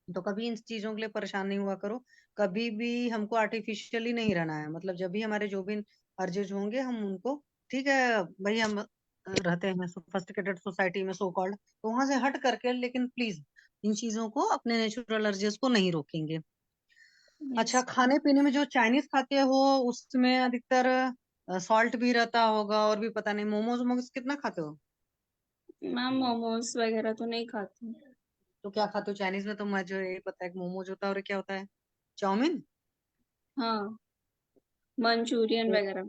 तो कभी इन चीजों के लिए परेशान नहीं हुआ करो। कभी भी हमको आर्टिफिशियली नहीं रहना है। मतलब जब भी हमारे जो भी अर्जेज होंगे, हम उनको, ठीक है भाई, हम रहते हैं सोफिस्टिकेटेड सोसाइटी में, सो कॉल्ड, तो वहां से हट करके, लेकिन प्लीज इन चीजों को, अपने नेचुरल अर्जेस को नहीं रोकेंगे। अच्छा, यस खाने पीने में जो चाइनीज खाते हो, उसमें अधिकतर सॉल्ट भी रहता होगा, और भी पता नहीं, मोमोज वोमोज कितना खाते हो? मैम, मोमोज वगैरह तो नहीं खाती हूँ। तो क्या खाते हो चाइनीज में? तो मुझे यही पता है कि मोमोज होता है, और क्या होता है? चाउमीन। हाँ, मंचूरियन तो वगैरह।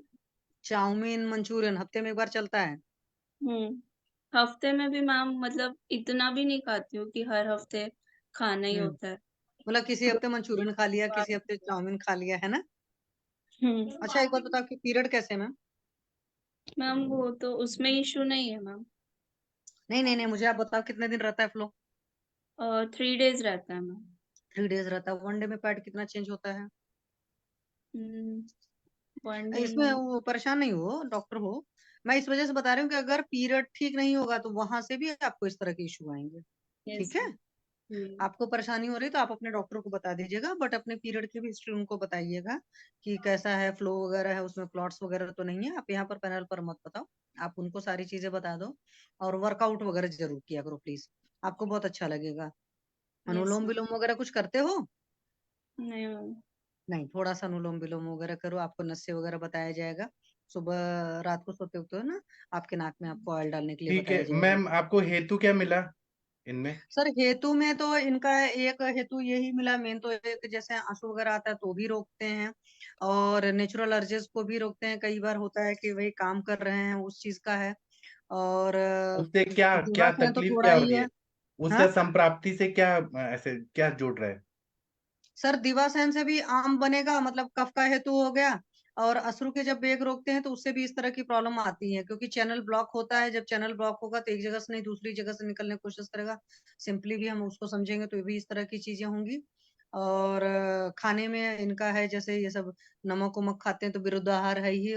चाउमीन मंचूरियन हफ्ते में एक बार चलता है? हफ्ते में भी मैम, मतलब इतना भी नहीं खाती हूँ कि हर हफ्ते खाना ही हम्म। होता है। मतलब किसी तो हफ्ते मंचूरियन खा लिया, किसी हफ्ते चाउमीन खा लिया, है ना? अच्छा, एक बात बताओ कि पीरियड कैसे मैम? मैम वो तो उसमें इशू नहीं है मैम। नहीं नहीं नहीं, मुझे आप बताओ कितने दिन रहता है फ्लो? 3 days रहता है मैम। 3 डेज रहता है। वन डे में पैड कितना चेंज होता है? 1 day इसमें में। वो परेशान नहीं हो, डॉक्टर हो। मैं इस वजह से बता रही हूँ कि अगर पीरियड ठीक नहीं होगा, तो वहां से भी आपको इस तरह के इशू आएंगे। यस ठीक है। मैम। आपको परेशानी हो रही तो आप अपने डॉक्टर को बता दीजिएगा, बट अपने पीरियड की भी हिस्ट्री उनको बताइएगा कि कैसा है, फ्लो वगैरह है उसमें, क्लॉट्स वगैरह तो नहीं है। आप यहाँ पर पैनल पर मत बताओ, आप उनको सारी चीजें बता दो। और वर्कआउट वगैरह जरूर किया करो प्लीज, आपको बहुत अच्छा लगेगा। यस अनुलोम मैम। विलोम वगैरह कुछ करते हो? नहीं मैम। नहीं, थोड़ा सा अनुलोम विलोम वगैरह करो, आपको नस्से वगैरह बताया जाएगा। सुबह रात को सोते वक्त ना, आपके नाक में आपको ऑयल डालने के लिए ठीक बताया है जाएगा। मैम, आपको हेतु क्या मिला इनमें? सर, हेतु में तो इनका एक हेतु यही मिला मेन, तो एक जैसे आंसू वगैरह आता है तो भी रोकते हैं, और नेचुरल अर्जेस को भी रोकते हैं। कई बार होता है कि वही काम कर रहे हैं, उस चीज का है। और उससे क्या क्या दिवस है तो तकलीफ थोड़ा क्या हो ही रही है। है? उससे हाँ संप्राप्ति से क्या ऐसे क्या जुड़ रहा है? सर, दिवासैन से भी आम बनेगा, मतलब कफ का हेतु हो गया। और अश्रु के जब बेग रोकते हैं तो उससे भी इस तरह की प्रॉब्लम आती है, क्योंकि चैनल ब्लॉक होता है। जब चैनल ब्लॉक होगा तो एक जगह से नहीं दूसरी जगह से निकलने की कोशिश करेगा। सिंपली भी हम उसको समझेंगे तो ये भी इस तरह की चीजें होंगी। और खाने में इनका है, जैसे ये सब नमक उमक खाते हैं तो विरुद्ध आहार है ही।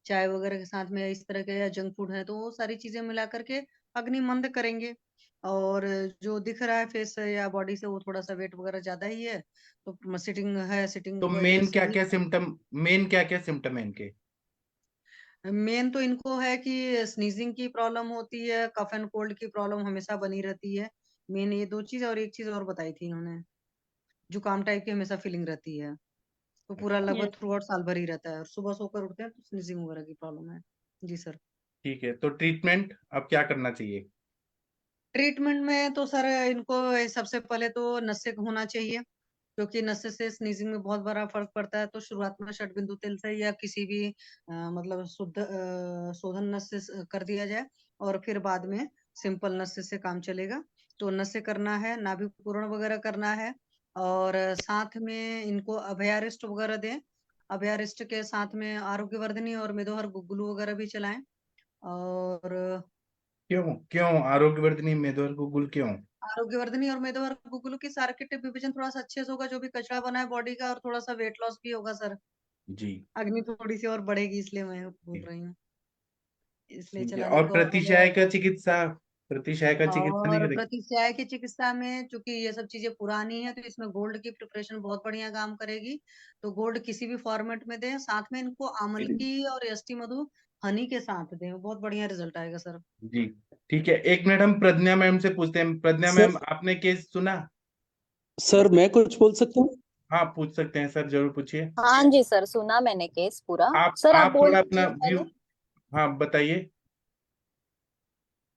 चाय वगैरह के साथ में इस तरह के या जंक फूड है, तो वो सारी चीजें मिला करके अग्नि मंद करेंगे। और जो दिख रहा है फेस से या बॉडी से, वो थोड़ा सा वेट वगैरह ज्यादा ही है, तो सिटिंग है, सिटिंग तो की वजह मेन से क्या ही। क्या सिम्टम, मेन क्या क्या सिम्टम है इनके? मेन तो इनको है कि स्नीजिंग की प्रॉब्लम होती है, कफ एंड कोल्ड की प्रॉब्लम हमेशा बनी रहती है। मेन ये दो चीज, और एक चीज और बताई थी इन्होंने, जुकाम टाइप की हमेशा फीलिंग रहती है। तो पूरा लगभग यस। थ्रू आउट साल भर ही रहता है, और सुबह सोकर उठते हैं तो स्नीजिंग वगैरह की प्रॉब्लम है। जी सर। ठीक है, तो ट्रीटमेंट अब क्या करना चाहिए? ट्रीटमेंट में तो सर इनको सबसे पहले तो नस्य होना चाहिए, क्योंकि नस्य से स्नीजिंग में बहुत बड़ा फर्क पड़ता है। तो शुरुआत में षटबिंदु तेल से या किसी भी मतलब शुद्ध शोधन नस्य से कर दिया जाए, और फिर बाद में सिंपल नस्य से काम चलेगा। तो नस्य करना है, नाभि पूरण वगैरह करना है, और साथ में इनको अभयारिष्ट वगैरह दें। अभयारिष्ट के साथ में आरोग्यवर्धिनी और मेदोहर गुग्गुलू वगैरह भी चलाएं। और क्यों क्यों आरोग्यवर्धिनी मेदोहर गुगुल क्यों? आरोग्यवर्धनी और मेदोहर गुगुलू की सार्किटिक विभाजन थोड़ा सा अच्छे से होगा, जो भी कचरा बना है बॉडी का, और थोड़ा सा वेट लॉस भी होगा सर। जी अग्नि थोड़ी सी और बढ़ेगी, इसलिए मैं बोल जी रही हूँ, इसलिए ठीक है। चलाने और को पहले। प्रतिशय का चिकित्सा, प्रतिशय का चिकित्सा नहीं और करेगी? प्रतिशय की चिकित्सा में चूंकि ये सब चीजें पुरानी है, तो इसमें गोल्ड की प्रिपरेशन बहुत बढ़िया काम करेगी। तो गोल्ड किसी भी फॉर्मेट में दें, साथ में इनको आमलकी और एसटी मधु हनी के साथ दें, बहुत बढ़िया रिजल्ट आएगा सर। जी ठीक है, 1 मिनट हम प्रज्ञा मैम से पूछते हैं। प्रज्ञा सर मैम, आपने केस सुना? सर मैं कुछ बोल सकता हूँ? हाँ पूछ सकते हैं सर, जरूर पूछिए। हाँ जी सर, सुना मैंने केस पूरा। सर आप आप बोल थोड़ा अपना लीजिए व्यू, पहले। हाँ बताइए।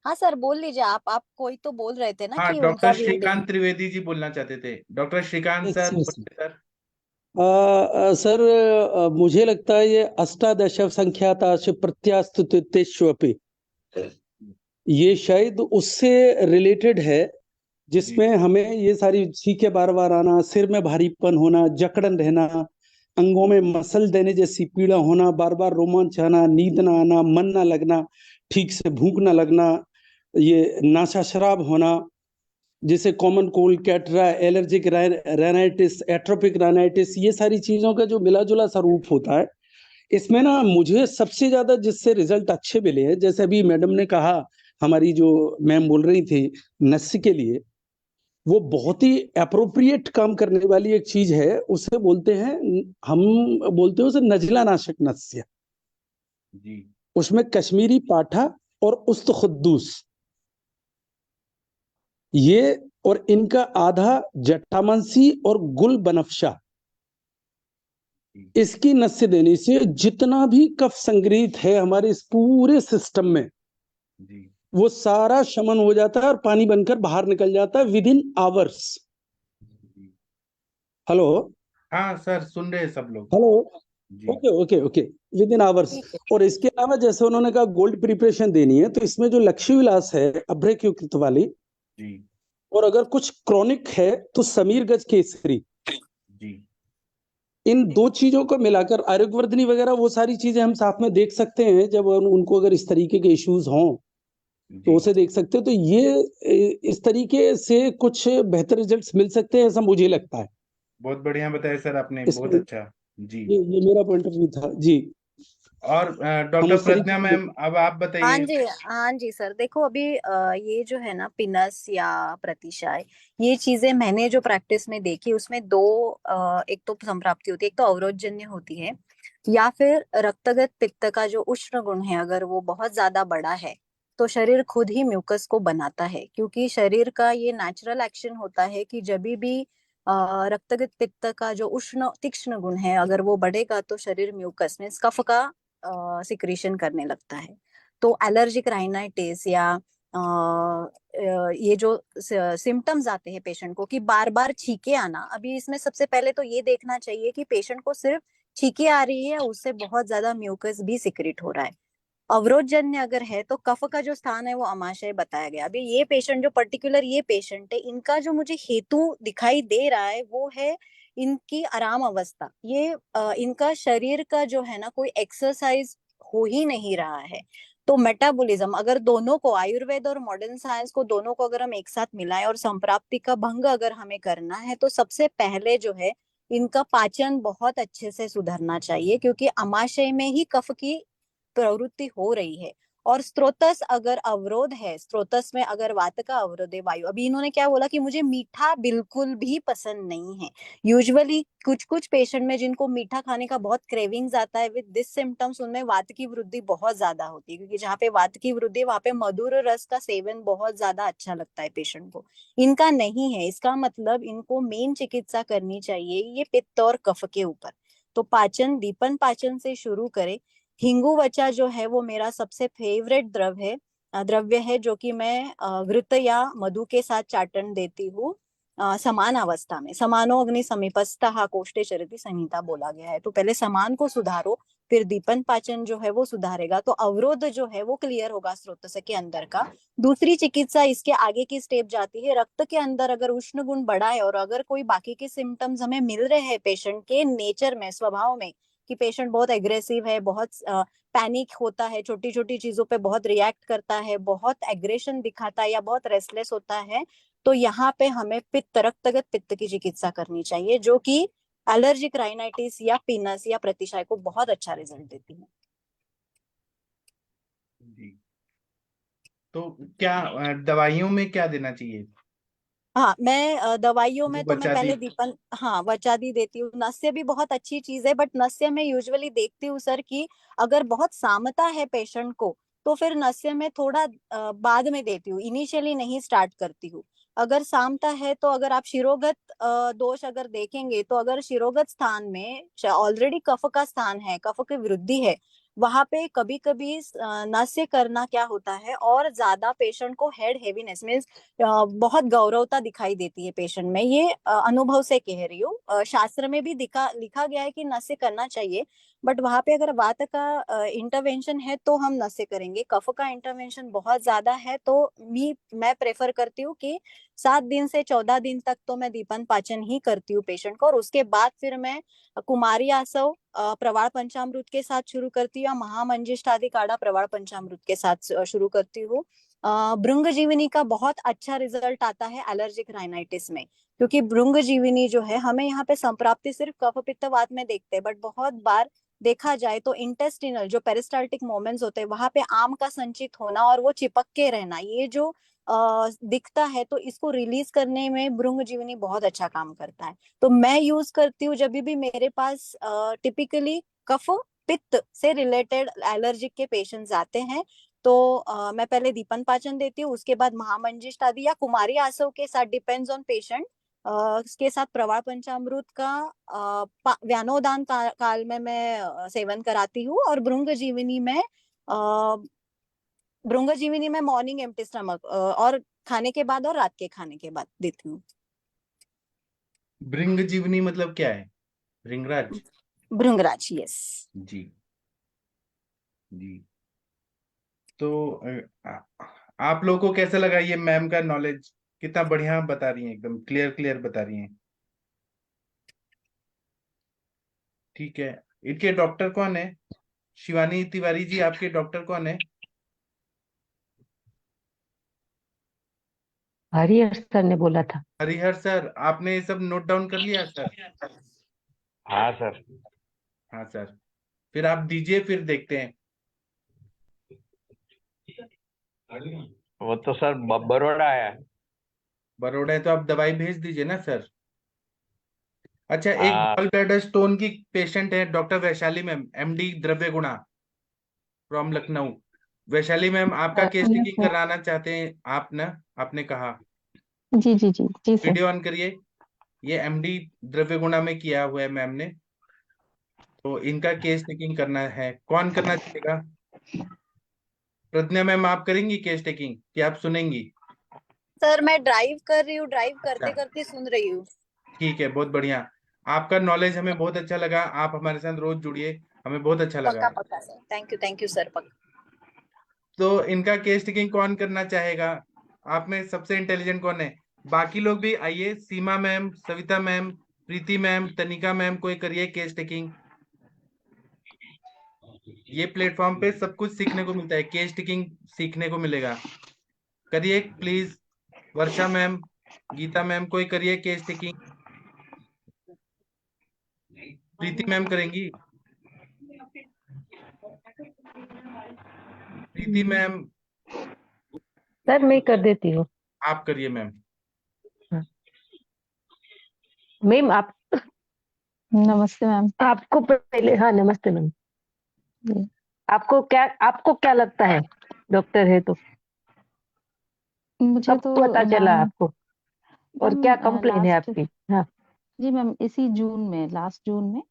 हाँ सर बोल लीजिए, आप कोई तो बोल रहे थे ना हाँ, कि डॉक्टर उनका व्यू ले। श्रीकांत त्रिवेदी जी बोलना चाहते थे। Doctor Shrikant yes sir, yes. बोलिए सर। सर मुझे लगता है ये अष्टादश संख्याताश प्रत्यास्तुतेष्वपि, ये शायद उससे रिलेटेड है जी जिसमें हमें ये सारी छींके बार बार आना, सिर में भारीपन होना, जकड़न रहना, अंगों में मसल देने जैसी पीड़ा होना, बार बार रोमांच आना, नींद ना आना, मन ना लगना, ठीक से भूख ना लगना, ये नासा शराब होना, जैसे common cold, catarrh, allergic rhinitis, atrophic rhinitis, ये सारी चीजों का जो मिला जुला सा रूप होता है। इसमें ना मुझे सबसे ज्यादा जिससे रिजल्ट अच्छे मिले हैं, जैसे अभी मैडम ने कहा, हमारी जो मैम बोल रही थी नस्य के लिए, वो बहुत ही अप्रोप्रिएट काम करने वाली एक चीज है। उसे बोलते हैं, हम बोलते हैं उसे नजला नाशक नस्य। जी उसमें कश्मीरी पाठा और उस्त खुद्दूस, ये और इनका आधा जटामांसी और गुल बनफशा, इसकी नस्य देने से जितना भी कफ संग्रहित है हमारे इस पूरे सिस्टम में, जी वो सारा शमन हो जाता है और पानी बनकर बाहर निकल जाता है विद इन आवर्स। जी। हेलो हाँ सर, सुन रहे हैं सब लोग। हेलो। जी okay okay okay, within hours. ठीक है। और इसके अलावा जैसे उन्होंने कहा गोल्ड प्रिपरेशन देनी है, तो इसमें जो लक्ष्य विलास है अभ्रयुक्त वाली, जी और अगर कुछ क्रॉनिक है तो समीर गज केसरी, जी इन दो चीजों को मिलाकर आरोग्यवर्धनी वगैरह वो सारी चीजें हम साथ में देख सकते हैं। जब उनको अगर इस तरीके के इश्यूज हों तो जी उसे देख सकते हो। तो ये इस तरीके से कुछ बेहतर रिजल्ट्स मिल सकते हैं, ऐसा मुझे लगता है। बहुत बढ़िया बताया सर आपने, बहुत इसमें अच्छा। जी। ये मेरा पॉइंट ऑफ व्यू था जी। और हम डॉक्टर उस तरीके प्रज्ञा से मैम, अब आप हाँ बताइए। जी, हाँ जी सर, देखो अभी ये जो है ना पिनस या प्रतिशय, ये चीजें मैंने जो प्रैक्टिस में देखी उसमें दो एक तो संप्राप्ति होती है, एक तो अवरोधजन्य होती है, या फिर रक्तगत पित्त का जो उष्ण गुण है अगर वो बहुत ज्यादा बड़ा है तो शरीर खुद ही म्यूकस को बनाता है, क्योंकि शरीर का ये नेचुरल एक्शन होता है कि जब भी रक्तगत पित्त का जो उष्ण तीक्ष्ण गुण है अगर वो बढ़ेगा तो शरीर म्यूकस मीन्स कफ का सिक्रीशन करने लगता है। तो एलर्जिक राइनाइटिस या ये जो सिम्टम्स आते हैं पेशेंट को कि बार बार छींके आना, अभी इसमें सबसे पहले तो ये देखना चाहिए कि पेशेंट को सिर्फ छींके आ रही है, उससे बहुत ज्यादा म्यूकस भी सिक्रेट हो रहा है। अवरोधजन्य अगर है तो कफ का जो स्थान है वो अमाशय बताया गया। अभी ये पेशेंट जो पर्टिकुलर ये पेशेंट है, इनका जो मुझे हेतु दिखाई दे रहा है वो है इनकी आराम अवस्था। ये इनका शरीर का जो है ना कोई एक्सरसाइज हो ही नहीं रहा है। तो मेटाबॉलिज्म अगर दोनों को, आयुर्वेद और मॉडर्न साइंस को, दोनों को अगर हम एक साथ मिलाएं और संप्राप्ति का भंग अगर हमें करना है तो सबसे पहले जो है इनका पाचन बहुत अच्छे से सुधरना चाहिए, क्योंकि अमाशय में ही कफ की प्रवृत्ति हो रही है। और स्त्रोतस अगर अवरोध है, स्त्रोतस में अगर वात का अवरोध है, वायु, अभी इन्होंने क्या बोला कि मुझे मीठा बिल्कुल भी पसंद नहीं है। यूजुअली कुछ कुछ पेशेंट में जिनको मीठा खाने का बहुत क्रेविंग्स आता है विद दिस सिम्टम्स, उनमें वात की वृद्धि बहुत ज्यादा होती है, क्योंकि जहाँ पे वात की वृद्धि वहां पे मधुर रस का सेवन बहुत ज्यादा अच्छा लगता है पेशेंट को। इनका नहीं है, इसका मतलब इनको मेन चिकित्सा करनी चाहिए ये पित्त और कफ के ऊपर। तो पाचन, दीपन पाचन से शुरू करें। हिंगुवचा जो है वो मेरा सबसे फेवरेट द्रव्य है, जो कि मैं घृत या मधु के साथ चाटन देती हूँ। समान अवस्था में, समानो अग्नि समीपस्थः कोष्ठे चरति संहिता बोला गया है। तो पहले समान को सुधारो, फिर दीपन पाचन जो है वो सुधारेगा तो अवरोध जो है वो क्लियर होगा स्रोतस के अंदर का। दूसरी चिकित्सा इसके आगे की स्टेप जाती है, रक्त के अंदर अगर उष्ण गुण बढ़ा है और अगर कोई बाकी के सिम्टम्स हमें मिल रहे हैं पेशेंट के नेचर में, स्वभाव में, कि पेशेंट बहुत एग्रेसिव है, बहुत पैनिक होता है, छोटी छोटी चीजों पे बहुत रिएक्ट करता है, बहुत एग्रेशन दिखाता है या बहुत रेस्टलेस होता है, तो यहाँ पे हमें पित्त, रक्तगत पित्त की चिकित्सा करनी चाहिए, जो कि एलर्जिक राइनाइटिस या पिनस या प्रतिशाय को बहुत अच्छा रिजल्ट देती है। जी। तो क्या दवाइयों में क्या देना चाहिए? हाँ, मैं दवाइयों में जो तो मैं बचा दी। पहले दीपन हाँ वचादी देती हूँ। नस्य भी बहुत अच्छी चीज है, बट नस्य में यूजुअली देखती हूँ सर कि अगर बहुत सामता है पेशेंट को तो फिर नस्य में थोड़ा बाद में देती हूँ, इनिशियली नहीं स्टार्ट करती हूँ। अगर सामता है तो अगर आप शिरोगत दोष अगर देखेंगे तो अगर शिरोगत स्थान में ऑलरेडी कफ का स्थान है, कफ की वृद्धि है, वहां पे कभी कभी नस्य करना क्या होता है और ज्यादा पेशेंट को हेड हेवीनेस मीन्स बहुत गौरवता दिखाई देती है पेशेंट में। ये अनुभव से कह रही हूँ। शास्त्र में भी लिखा गया है कि नस्य करना चाहिए, बट वहां पे अगर वात का इंटरवेंशन है तो हम नस्य करेंगे। कफ का इंटरवेंशन बहुत ज्यादा है तो मैं प्रेफर करती हूँ कि 7 दिन से 14 दिन तक तो मैं दीपन पाचन ही करती हूँ पेशेंट को, और उसके बाद फिर मैं कुमारी आसव प्रवाल पंचामृत के साथ शुरू करती हूँ या महामंजिष्ठ आदि काढ़ा प्रवाल पंचामृत के साथ शुरू करती हूँ। भृंग जीवनी का बहुत अच्छा रिजल्ट आता है एलर्जिक राइनाइटिस में, क्योंकि भृंग जीवनी जो है हमें यहाँ पे संप्राप्ति सिर्फ कफ पित्त वात में देखते हैं, बट बहुत बार देखा जाए तो इंटेस्टिनल जो पेरिस्टाल्टिक मोमेंट्स होते हैं वहां पे आम का संचित होना और वो चिपक के रहना, ये जो दिखता है, तो इसको रिलीज करने में भृंग जीवनी बहुत अच्छा काम करता है। तो मैं यूज करती हूँ जब भी मेरे पास टिपिकली कफ पित्त से रिलेटेड एलर्जिक के पेशेंट्स आते हैं, तो मैं पहले दीपन पाचन देती हूँ, उसके बाद महामंजिष्ठ आदि या कुमारी आसव के साथ, डिपेंड्स ऑन पेशेंट, इसके साथ प्रवाल पंचामृत का व्यानोदान काल में मैं सेवन कराती हूँ। और भृंग जीवनी में मॉर्निंग एम्प्टी स्टमक और खाने के बाद और रात के खाने के बाद देती हूँ। भृंग जीवनी मतलब क्या है? भृंगराज? भृंगराज, यस। जी। जी। तो आप लोगों को कैसा लगा ये मैम का नॉलेज? कितना बढ़िया बता रही हैं, एकदम क्लियर क्लियर बता रही हैं। ठीक है। इनके डॉक्टर कौन है? शिवानी तिवारी जी, आपके डॉक्टर कौन है? हरिहर सर ने बोला था। हरिहर सर, आपने ये सब नोट डाउन कर लिया सर? हाँ सर। हाँ सर, फिर आप दीजिए, फिर देखते हैं। वो तो सर बड़ौदा आया है। बरोड़ा है तो आप दवाई भेज दीजिए ना सर। अच्छा, एक हाँ गॉल ब्लैडर स्टोन की पेशेंट है, डॉक्टर वैशाली मैम, एमडी द्रव्य गुणा फ्रॉम लखनऊ। वैशाली मैम, आपका केस यस टेकिंग सर। कराना चाहते हैं आप ना? आपने कहा। जी जी जी जी सर। वीडियो ऑन करिए। ये एमडी द्रव्य गुणा में किया हुआ है मैम ने, तो इनका केस टेकिंग करना है। कौन करना चाहेगा? प्रज्ञा मैम, आप करेंगी केस टेकिंग कि आप सुनेंगी? सर मैं ड्राइव कर रही हूँ, ड्राइव अच्छा, करते करते सुन रही हूँ। ठीक है, बहुत बढ़िया। आपका नॉलेज हमें बहुत अच्छा लगा, आप हमारे साथ रोज जुड़िए, हमें बहुत अच्छा लगा। पक्का पक्का सर, थैंक यू सर, पक्का। तो इनका केस टेकिंग कौन करना चाहेगा? आप में सबसे इंटेलिजेंट कौन है? बाकी लोग भी आइए, सीमा मैम, सविता मैम, प्रीति मैम, तनिका मैम, कोई करिए केस टेकिंग। ये प्लेटफॉर्म पे सब कुछ सीखने को मिलता है, केस टेकिंग सीखने को मिलेगा। करिए please. Varsha ma'am, Geeta ma'am, कोई करिए केस टेकिंग। प्रीति मैम करेंगी? प्रीति मैम, सर मैं कर देती हूँ। आप करिए मैम। मैम आप, नमस्ते मैम। आपको पहले, हाँ नमस्ते मैम। आपको क्या लगता है, डॉक्टर है तो मुझे कब तो पता चला मैम, आपको, और क्या कंप्लेन है लास्ट, आपकी? हाँ। जी मैम, इसी जून में, लास्ट जून में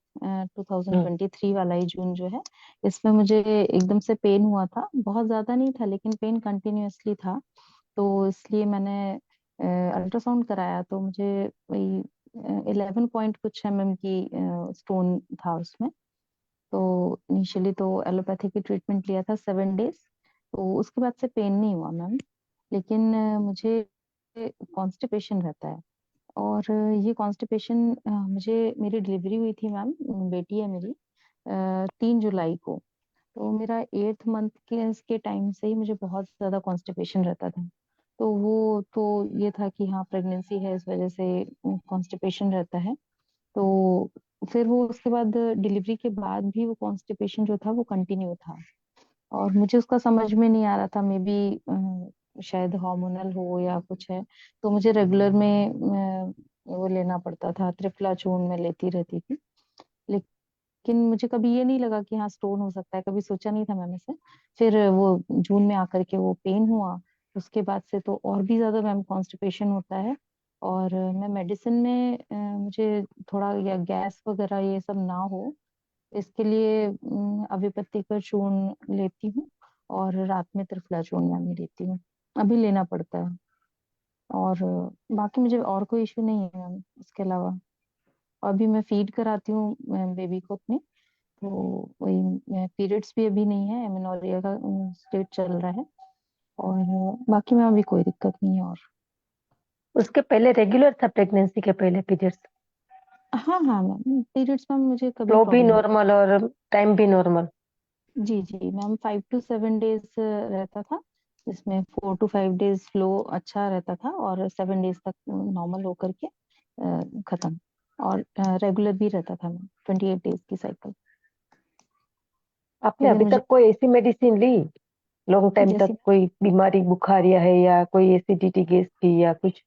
2023 वाला ही जून जो है, इसमें मुझे एकदम से पेन हुआ था। बहुत ज्यादा नहीं था लेकिन पेन कंटिन्यूअसली था, तो इसलिए मैंने अल्ट्रासाउंड कराया तो मुझे वही 11 पॉइंट कुछ mm की स्टोन था उसमें। तो इनिशियली तो एलोपैथी की ट्रीटमेंट लिया था 7 डेज, तो उसके बाद से पेन नहीं हुआ मैम। लेकिन मुझे कॉन्स्टिपेशन रहता है, और ये कॉन्स्टिपेशन मुझे, मेरी डिलीवरी हुई थी मैम, बेटी है मेरी 3 जुलाई को। तो मेरा 8th मंथ के टाइम से ही मुझे बहुत ज्यादा कॉन्स्टिपेशन रहता था। तो वो तो ये था कि हाँ प्रेगनेंसी है, इस वजह से कॉन्स्टिपेशन रहता है। तो फिर वो उसके बाद डिलीवरी के बाद भी वो कॉन्स्टिपेशन जो था वो कंटिन्यू था, और मुझे उसका समझ में नहीं आ रहा था। मे बी शायद हार्मोनल हो या कुछ है। तो मुझे रेगुलर में वो लेना पड़ता था, त्रिफला चूर्ण में लेती रहती थी। लेकिन मुझे कभी ये नहीं लगा कि हाँ स्टोन हो सकता है, कभी सोचा नहीं था मैंने से। फिर वो जून में आकर के वो पेन हुआ, उसके बाद से तो और भी ज्यादा मैम कॉन्स्टिपेशन होता है। और मैं मेडिसिन में मुझे थोड़ा या गैस वगैरह ये सब ना हो, इसके लिए अविपत्ति का चूर्ण लेती हूँ, और रात में त्रिफला चूर्ण मैं लेती हूँ, अभी लेना पड़ता है। और बाकी मुझे और कोई इशू नहीं है मैम इसके अलावा। अभी मैं फीड कराती हूँ बेबी को अपने, तो वही पीरियड्स भी अभी नहीं है, एमेनोरिया का स्टेट चल रहा है। और बाकी में अभी कोई दिक्कत नहीं है। और उसके पहले रेगुलर था, प्रेगनेंसी के पहले पीरियड्स? हाँ हाँ मैम, पीरियड्स में मुझे कभी फ्लो भी प्रॉब्लम नॉर्मल और टाइम भी नॉर्मल? जी जी मैम, 5 to 7 डेज रहता था, जिसमें 4 to 5 डेज फ्लो अच्छा रहता था, और 7 डेज तक नॉर्मल होकर के खत्म। और रेगुलर भी रहता था मैम, 28 डेज की साइकिल। आपने लेकिन अभी मुझे तक कोई ऐसी मेडिसिन ली लॉन्ग टाइम जैसे तक, कोई बीमारी बुखार या है, या कोई एसिडिटी गैस की या कुछ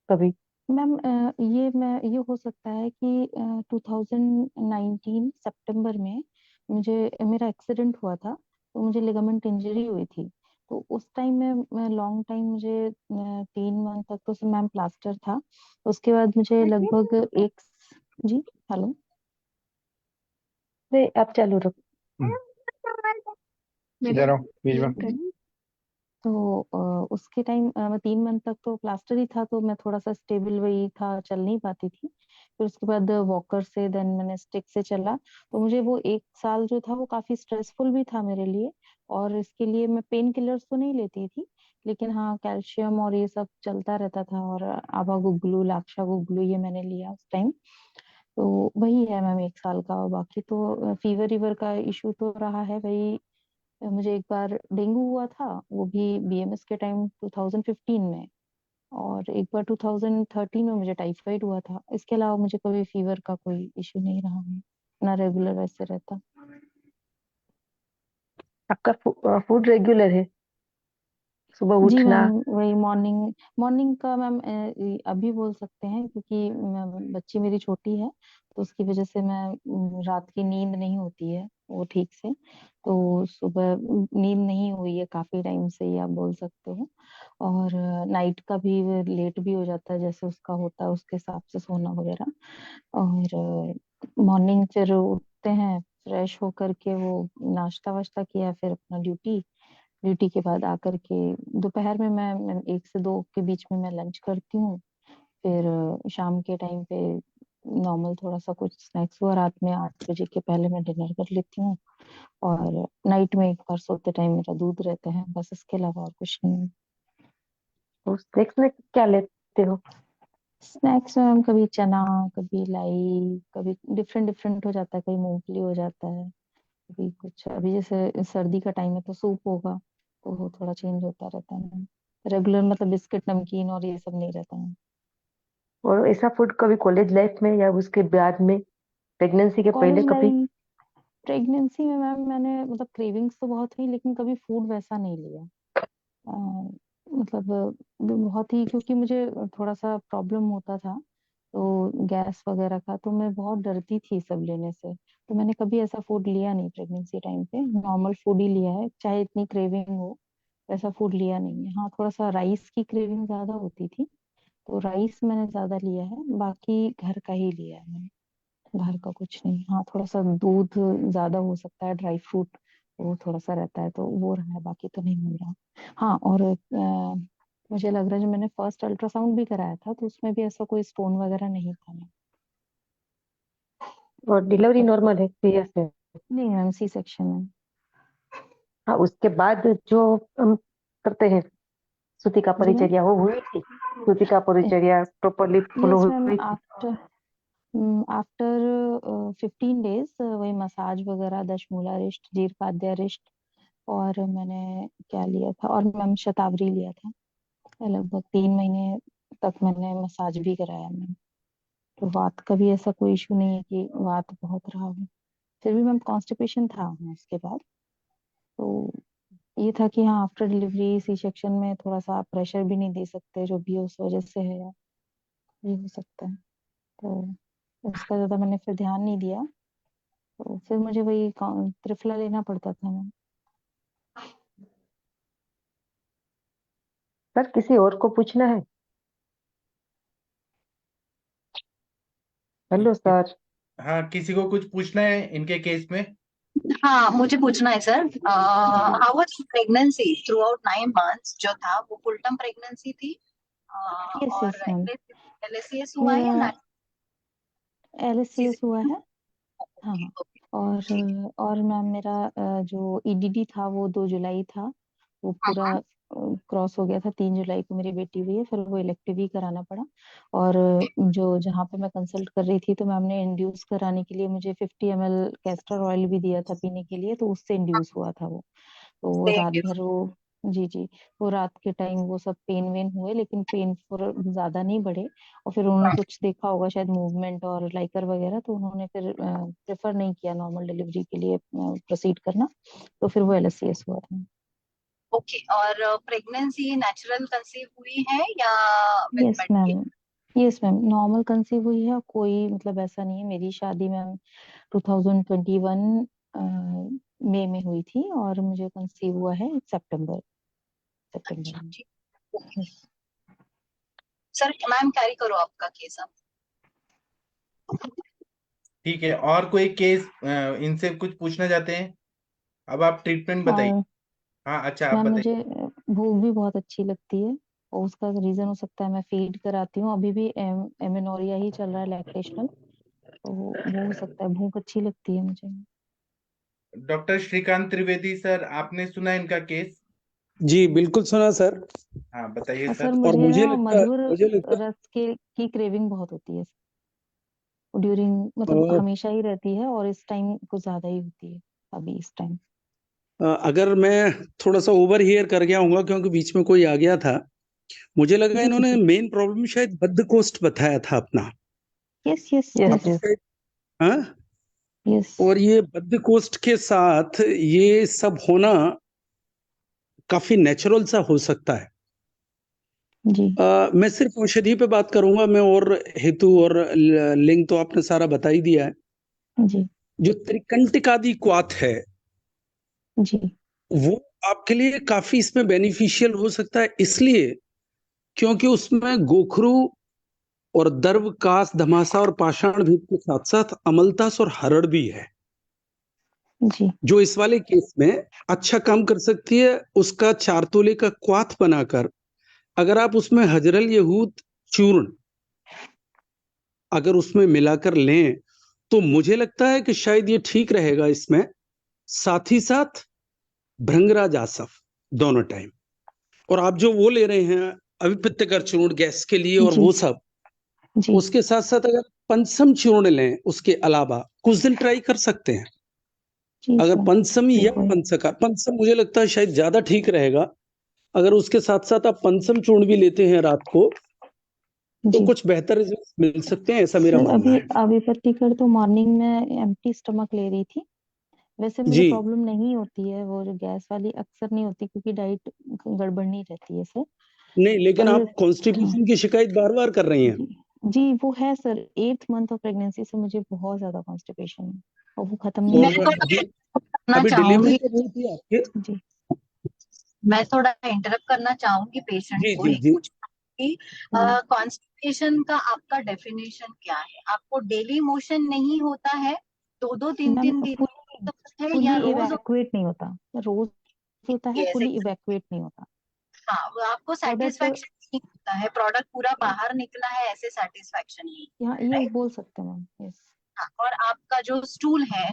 कभी? मैम ये हो सकता है कि 2019 सितंबर में मुझे मेरा एक्सीडेंट हुआ था, तो मुझे लिगामेंट इंजरी हुई थी। तो उस टाइम में लॉन्ग टाइम मुझे 3 मंथ तक तो मैम प्लास्टर था। उसके बाद मुझे लगभग एक जी हेलो नहीं, आप चालू रखो। मेरा इधर आओ बीच में। तो उसके टाइम 3 मंथ तक तो प्लास्टर ही था, तो मैं थोड़ा सा स्टेबल वही था, चल नहीं पाती थी। फिर उसके बाद वॉकर से, देन मैंने स्टिक से चला। तो मुझे वो 1 साल जो था वो काफी स्ट्रेसफुल भी था मेरे लिए। और इसके लिए मैं पेन किलर्स तो नहीं लेती थी, लेकिन हाँ कैल्शियम और ये सब चलता रहता था। और आबा गुगलू, लाक्षागुग्लू, ये मैंने लिया उस टाइम। तो वही है मैम 1 साल का। और बाकी तो फीवर वीवर का इशू तो रहा है वही। मुझे एक बार डेंगू हुआ था, वो भी बीएमएस के टाइम 2015 में। और एक बार 2013 में मुझे टाइफाइड हुआ था। इसके अलावा मुझे कभी फीवर का कोई इश्यू नहीं रहा है, ना रेगुलर वैसे रहता। आपका फूड रेगुलर है? सुबह जी उठना? मैम, वही मॉर्निंग मॉर्निंग का मैम अभी बोल सकते हैं, क्योंकि बच्ची मेरी छोटी है, तो उसकी वजह से मैं रात की नींद नहीं होती है वो ठीक से। तो सुबह नींद नहीं हुई है काफी टाइम से, ये आप बोल सकते हो। और नाइट का भी लेट भी हो जाता है, जैसे उसका होता है उसके हिसाब से सोना वगैरह। और मॉर्निंग फिर उठते हैं, फ्रेश होकर के वो नाश्ता वाश्ता किया, फिर अपना ड्यूटी। ड्यूटी के बाद आकर के दोपहर में मैं 1 से 2 के बीच में मैं लंच करती हूँ। फिर शाम के टाइम पे नॉर्मल थोड़ा सा कुछ स्नैक्स हुआ, रात में 8 बजे के पहले मैं डिनर कर लेती हूँ। और नाइट में एक बार सोते टाइम मेरा दूध रहता है, बस इसके अलावा और कुछ नहीं। तो स्नैक्स में क्या लेते हो? स्नैक्स में हम कभी चना, कभी लाई, कभी डिफरेंट डिफरेंट हो जाता है, कभी मूंगफली हो जाता है, कभी कुछ। अभी जैसे सर्दी का टाइम है तो सूप होगा, तो वो थोड़ा चेंज होता रहता है। रेगुलर मतलब बिस्किट नमकीन और ये सब नहीं रहता है। और ऐसा फूड कभी कॉलेज लाइफ में या उसके बाद में, प्रेगनेंसी के पहले कॉलेज कभी? लाइफ, प्रेगनेंसी में मैम मैंने मतलब क्रेविंग्स तो बहुत हुई, लेकिन कभी फूड वैसा नहीं लिया। मतलब बहुत ही, क्योंकि मुझे थोड़ा सा प्रॉब्लम होता था तो गैस वगैरह का, तो मैं बहुत डरती थी सब लेने से। तो मैंने कभी ऐसा फूड लिया नहीं प्रेगनेंसी टाइम पे, नॉर्मल फूड ही लिया है, चाहे इतनी क्रेविंग हो वैसा फूड लिया नहीं है। हाँ थोड़ा सा राइस की क्रेविंग ज्यादा होती थी, तो राइस मैंने ज्यादा लिया है, बाकी घर का ही लिया है मैंने, बाहर का कुछ नहीं। हाँ थोड़ा सा दूध ज्यादा हो सकता है, ड्राई फ्रूट वो थोड़ा सा रहता है, तो वो रहा है, बाकी तो नहीं मिल रहा। हाँ और मुझे लग रहा है जो मैंने फर्स्ट अल्ट्रासाउंड भी कराया था, तो उसमें भी ऐसा कोई स्टोन वगैरह नहीं था मैम। और डिलीवरी नॉर्मल है, सीरियस है? नहीं मैम, सी सेक्शन है। हाँ, उसके बाद जो हम करते हैं सूतिका जी मैम। परिचर्या, वो हुई थी? सूतिका परिचर्या प्रॉपरली फॉलो यस मैम, हुई थी? आफ्टर आफ्टर 15 डेज वही मसाज वगैरह, दशमूला रिष्ट, जीरपाद्या रिष्ट। और मैंने क्या लिया था, और मैम शतावरी लिया था। लगभग 3 महीने तक मैंने मसाज भी कराया मैम। तो वात का भी ऐसा कोई इशू नहीं है कि वात बहुत रहा हो। फिर भी मैम कॉन्स्टिपेशन था उसके बाद। तो ये था कि हाँ, आफ्टर डिलीवरी सी सेक्शन में थोड़ा सा प्रेशर भी नहीं दे सकते, जो भी उस वजह से है, या ये हो सकता है। तो उसका ज्यादा मैंने फिर ध्यान नहीं दिया, तो फिर मुझे वही त्रिफला लेना पड़ता था मैम। सर किसी और को पूछना है? Hello sir. हाँ, किसी को कुछ पूछना है इनके केस में? हाँ, मुझे पूछना है sir, how was pregnancy through out 9 months जो था वो फुल टर्म प्रेगनेंसी थी, यस और यस मैम, LSCS हुआ है या मेरा ना? LSCS हुआ है। हाँ हाँ। ओके, ठीक है। और मैम मेरा जो EDD था वो 2 जुलाई था, वो पूरा क्रॉस हो गया था। 3 जुलाई को मेरी बेटी हुई है, फिर वो इलेक्टिव ही कराना पड़ा। और जो जहाँ पे मैं कंसल्ट कर रही थी, तो मैम ने इंड्यूस कराने के लिए मुझे 50 ml कैस्टर ऑयल भी दिया था पीने के लिए, तो उससे इंड्यूस हुआ था वो। तो वो रात भर वो, जी जी, वो रात के टाइम वो सब पेन वेन हुए, लेकिन पेन फिर ज्यादा नहीं बढ़े। और फिर उन्होंने कुछ देखा होगा शायद मूवमेंट और लाइकर वगैरह, तो उन्होंने फिर प्रेफर नहीं किया नॉर्मल डिलीवरी के लिए प्रोसीड करना। तो फिर वो LSCS हुआ था। ओके, और प्रेगनेंसी नेचुरल कंसीव हुई है या with yes ma'am, medication? Yes ma'am, normal conceive हुई है। कोई मतलब ऐसा नहीं है। मेरी शादी मैम 2021 मई में हुई थी, और मुझे कंसीव हुआ है सितंबर अच्छा, में। ठीक। Okay yes. Sir, ma'am carry करो आपका केस अब। ठीक है, और कोई केस इनसे कुछ पूछना चाहते हैं? अब आप ट्रीटमेंट बताइए। और हाँ, अच्छा, आप मैम मुझे बताइए। भूख भी बहुत अच्छी लगती है, और उसका रीजन हो सकता है मैं फीड कराती हूँ। अभी भी एमेनोरिया ही चल रहा है, लैक्टेशनल, तो वो हो सकता है। भूख अच्छी लगती है मुझे। डॉक्टर श्रीकांत त्रिवेदी सर, आपने सुना इनका केस? जी बिल्कुल सुना सर। हाँ, बताइए और सर सर। और मुझे ना मधुर मुझे लगता रस के की क्रेविंग बहुत होती है ड्यूरिंग, मतलब है हमेशा ही रहती है, और इस टाइम कुछ ज्यादा ही होती है अभी इस टाइम। अगर मैं थोड़ा सा ओवर हियर कर गया हूँ क्योंकि बीच में कोई आ गया था, मुझे लगा जी जी इन्होंने जी। मेन प्रॉब्लम शायद बद्धकोष्ठ बताया था अपना। Yes yes yes yes yes. हाँ, यस। और ये बद्धकोष्ठ के साथ ये सब होना काफी नेचुरल सा हो सकता है। जी मैं सिर्फ औषधि पे बात करूंगा मैं, और हेतु और लिंग तो आपने सारा बता ही दिया है। जी जो त्रिकंटिकादि क्वाथ है जी वो आपके लिए काफी इसमें बेनिफिशियल हो सकता है, इसलिए क्योंकि उसमें गोखरू और दर्भ, कास, धमासा और पाषाण भीत के साथ साथ अमलतास और हरड़ भी है, जी जो इस वाले केस में अच्छा काम कर सकती है। उसका 4 तोले का क्वाथ बनाकर अगर आप उसमें हजरल यहूद चूर्ण अगर उसमें मिलाकर लें, तो मुझे लगता है कि शायद ये ठीक रहेगा इसमें। साथ ही साथ भृंगराज आसफ दोनों टाइम, और आप जो वो ले रहे हैं अभिपित्तकर चूर्ण गैस के लिए और जी वो सब, जी उसके साथ साथ अगर पंचम चूर्ण लें उसके अलावा कुछ दिन ट्राई कर सकते हैं। जी अगर सर। पंचम या कोई पंचका, पंचम मुझे लगता है शायद ज्यादा ठीक रहेगा। अगर उसके साथ साथ आप पंचम चूर्ण भी लेते हैं रात को, तो जी कुछ बेहतर रिजल्ट मिल सकते हैं, ऐसा मेरा सर, मानना अभी है। अभी पट्टीकर तो मॉर्निंग में एम्प्टी स्टमक ले रही थी। वैसे मुझे जी प्रॉब्लम नहीं होती है, वो जो गैस वाली अक्सर नहीं होती, क्योंकि डाइट गड़बड़ नहीं रहती है सर। नहीं, लेकिन पर आप हाँ, कॉन्स्टिपेशन की शिकायत बार बार कर रही हैं। जी जी, वो है sir. 8th month of pregnancy से मुझे बहुत ज्यादा कॉन्स्टिपेशन है, और वो खत्म नहीं मैं और होता थोड़ा है। करना अभी डिलीवरी चाहूंगी, कब हुई थी आपके? जी मैं थोड़ा इंटरप्ट करना चाहूंगी पेशेंट जी को जी ही जी। पूछ कि जी कॉन्स्टिपेशन का आपका डेफिनेशन क्या है? आपको डेली मोशन नहीं होता है, 2-2 मैम, 3-3 दिन फुली है, या फुली रोज? इवैक्यूएट नहीं होता। रोज होता है, यस, फुली इवैक्यूएट नहीं होता। हाँ, वो आपको फॉर दैट, सेटिस्फेक्शन नहीं होता है, प्रोडक्ट पूरा बाहर निकला है ऐसे सेटिस्फेक्शन नहीं, यहाँ ये राइट? बोल सकते हैं मैम। यस। हाँ, और आपका जो स्टूल है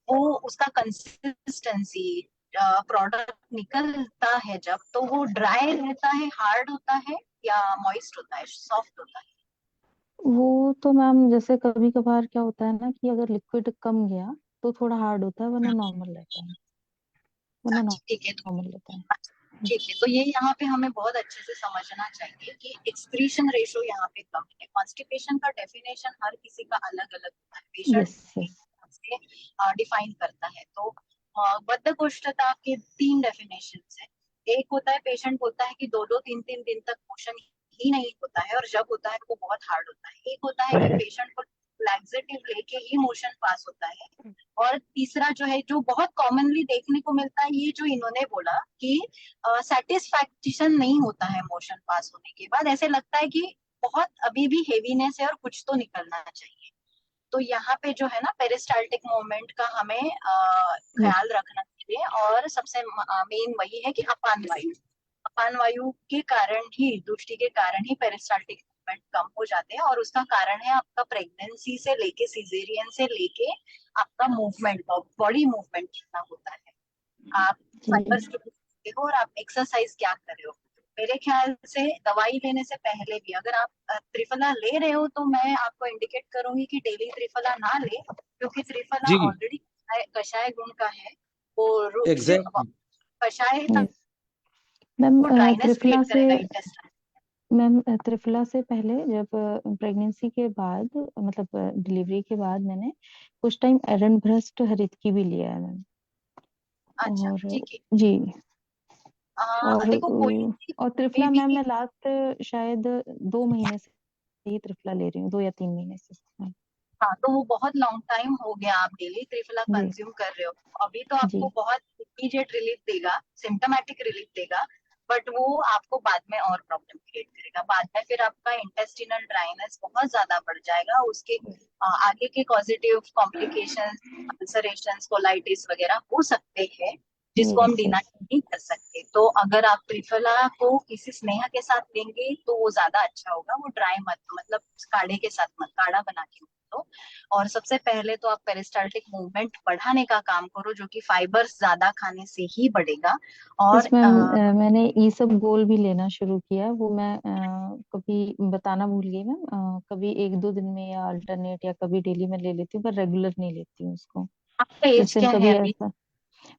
वो उसका कंसिस्टेंसी, प्रोडक्ट निकलता है जब, तो वो ड्राई रहता है, हार्ड होता है, या मॉइस्ट होता है, सॉफ्ट होता है? वो तो मैम जैसे कभी कभार क्या होता है ना, कि अगर लिक्विड कम गया तो थोड़ा हार्ड होता है, वरना नॉर्मल रहता है, वरना अच्छा, ठीक है, तो नॉर्मल रहता है। ठीक है, तो ये यहाँ पे हमें बहुत अच्छे से समझना चाहिए कि एक्सक्रीशन रेशो यहाँ पे कम है। कॉन्स्टिपेशन का डेफिनेशन हर किसी का अलग अलग होता है, पेशेंट यस यस से डिफाइन करता है। तो बद्धकोष्ठता के 3 डेफिनेशन है। एक होता है पेशेंट बोलता है कि 2-2 3-3 दिन तक मोशन ही नहीं होता है, और जब होता है तो वो बहुत हार्ड होता है। एक होता है कि पेशेंट को लैक्सेटिव लेके ही मोशन पास होता है। और तीसरा जो है, जो बहुत कॉमनली देखने को मिलता है, ये जो इन्होंने बोला कि सेटिस्फैक्शन नहीं होता है मोशन पास होने के बाद, ऐसे लगता है कि बहुत अभी भी हेवीनेस है और कुछ तो निकलना चाहिए। तो यहाँ पे जो है ना, पेरिस्टाल्टिक मूवमेंट का हमें ख्याल रखना चाहिए। और सबसे मेन वही है कि अपान वायु के कारण ही, दृष्टि के कारण ही पेरिस्टाल्टिक मूवमेंट कम हो जाते हैं। और उसका कारण है आपका प्रेगनेंसी से लेके, सिजेरियन से लेके आपका मूवमेंट, बॉडी मूवमेंट कितना होता है, आप फाइबर्स कितने हो, और आप एक्सरसाइज क्या कर रहे हो। मेरे ख्याल से दवाई लेने से पहले भी अगर आप त्रिफला ले रहे हो, तो मैं आपको इंडिकेट करूंगी कि डेली त्रिफला ना ले, क्योंकि त्रिफला जी ऑलरेडी कषाय गुण का है। वो एग्जैक्टली कषाय मैम वो ड्राइनेस त्रिफला क्रिएट से करेगा इंटेस्टाइन। मैम त्रिफला से पहले, जब प्रेगनेंसी के बाद, मतलब डिलीवरी के बाद, मैंने कुछ टाइम एरंडभ्रस्ट हरित की भी लिया है मैम। अच्छा, और ठीक है। जी, और देखो कोई और त्रिफला भी मैम मैं लास्ट शायद 2 महीने से ही त्रिफला ले रही हूँ, 2 या 3 महीने से। हाँ, तो वो बहुत लॉन्ग टाइम हो गया आप डेली त्रिफला जी कंज्यूम कर रहे हो। अभी तो जी आपको बहुत इमीडिएट रिलीफ देगा, सिम्टोमेटिक रिलीफ देगा, बट वो आपको बाद में और प्रॉब्लम क्रिएट करेगा। बाद में फिर आपका इंटेस्टिनल ड्राइनेस बहुत ज्यादा बढ़ जाएगा, उसके आगे के पॉजिटिव कॉम्प्लिकेशंस, अल्सरेशंस, कोलाइटिस वगैरह हो सकते हैं, जिसको हम यस डिनाई यस नहीं कर सकते। तो अगर आप त्रिफला को किसी स्नेह के साथ लेंगे तो वो ज्यादा अच्छा होगा। वो ड्राई मत, मतलब काढ़े के साथ मत, काढ़ा बना के लो। और सबसे पहले तो आप पेरिस्टाल्टिक मूवमेंट बढ़ाने का काम करो, जो कि फाइबर्स ज्यादा खाने से ही बढ़ेगा। और यस मैम, मैंने ये सब गोल भी लेना शुरू किया। वो मैं कभी बताना भूल गई मैम। कभी 1-2 दिन में या अल्टरनेट, या कभी डेली में ले लेती हूँ, पर रेगुलर नहीं लेती हूँ उसको। आपका जिस एज दिन क्या है कभी अभी? ऐसा।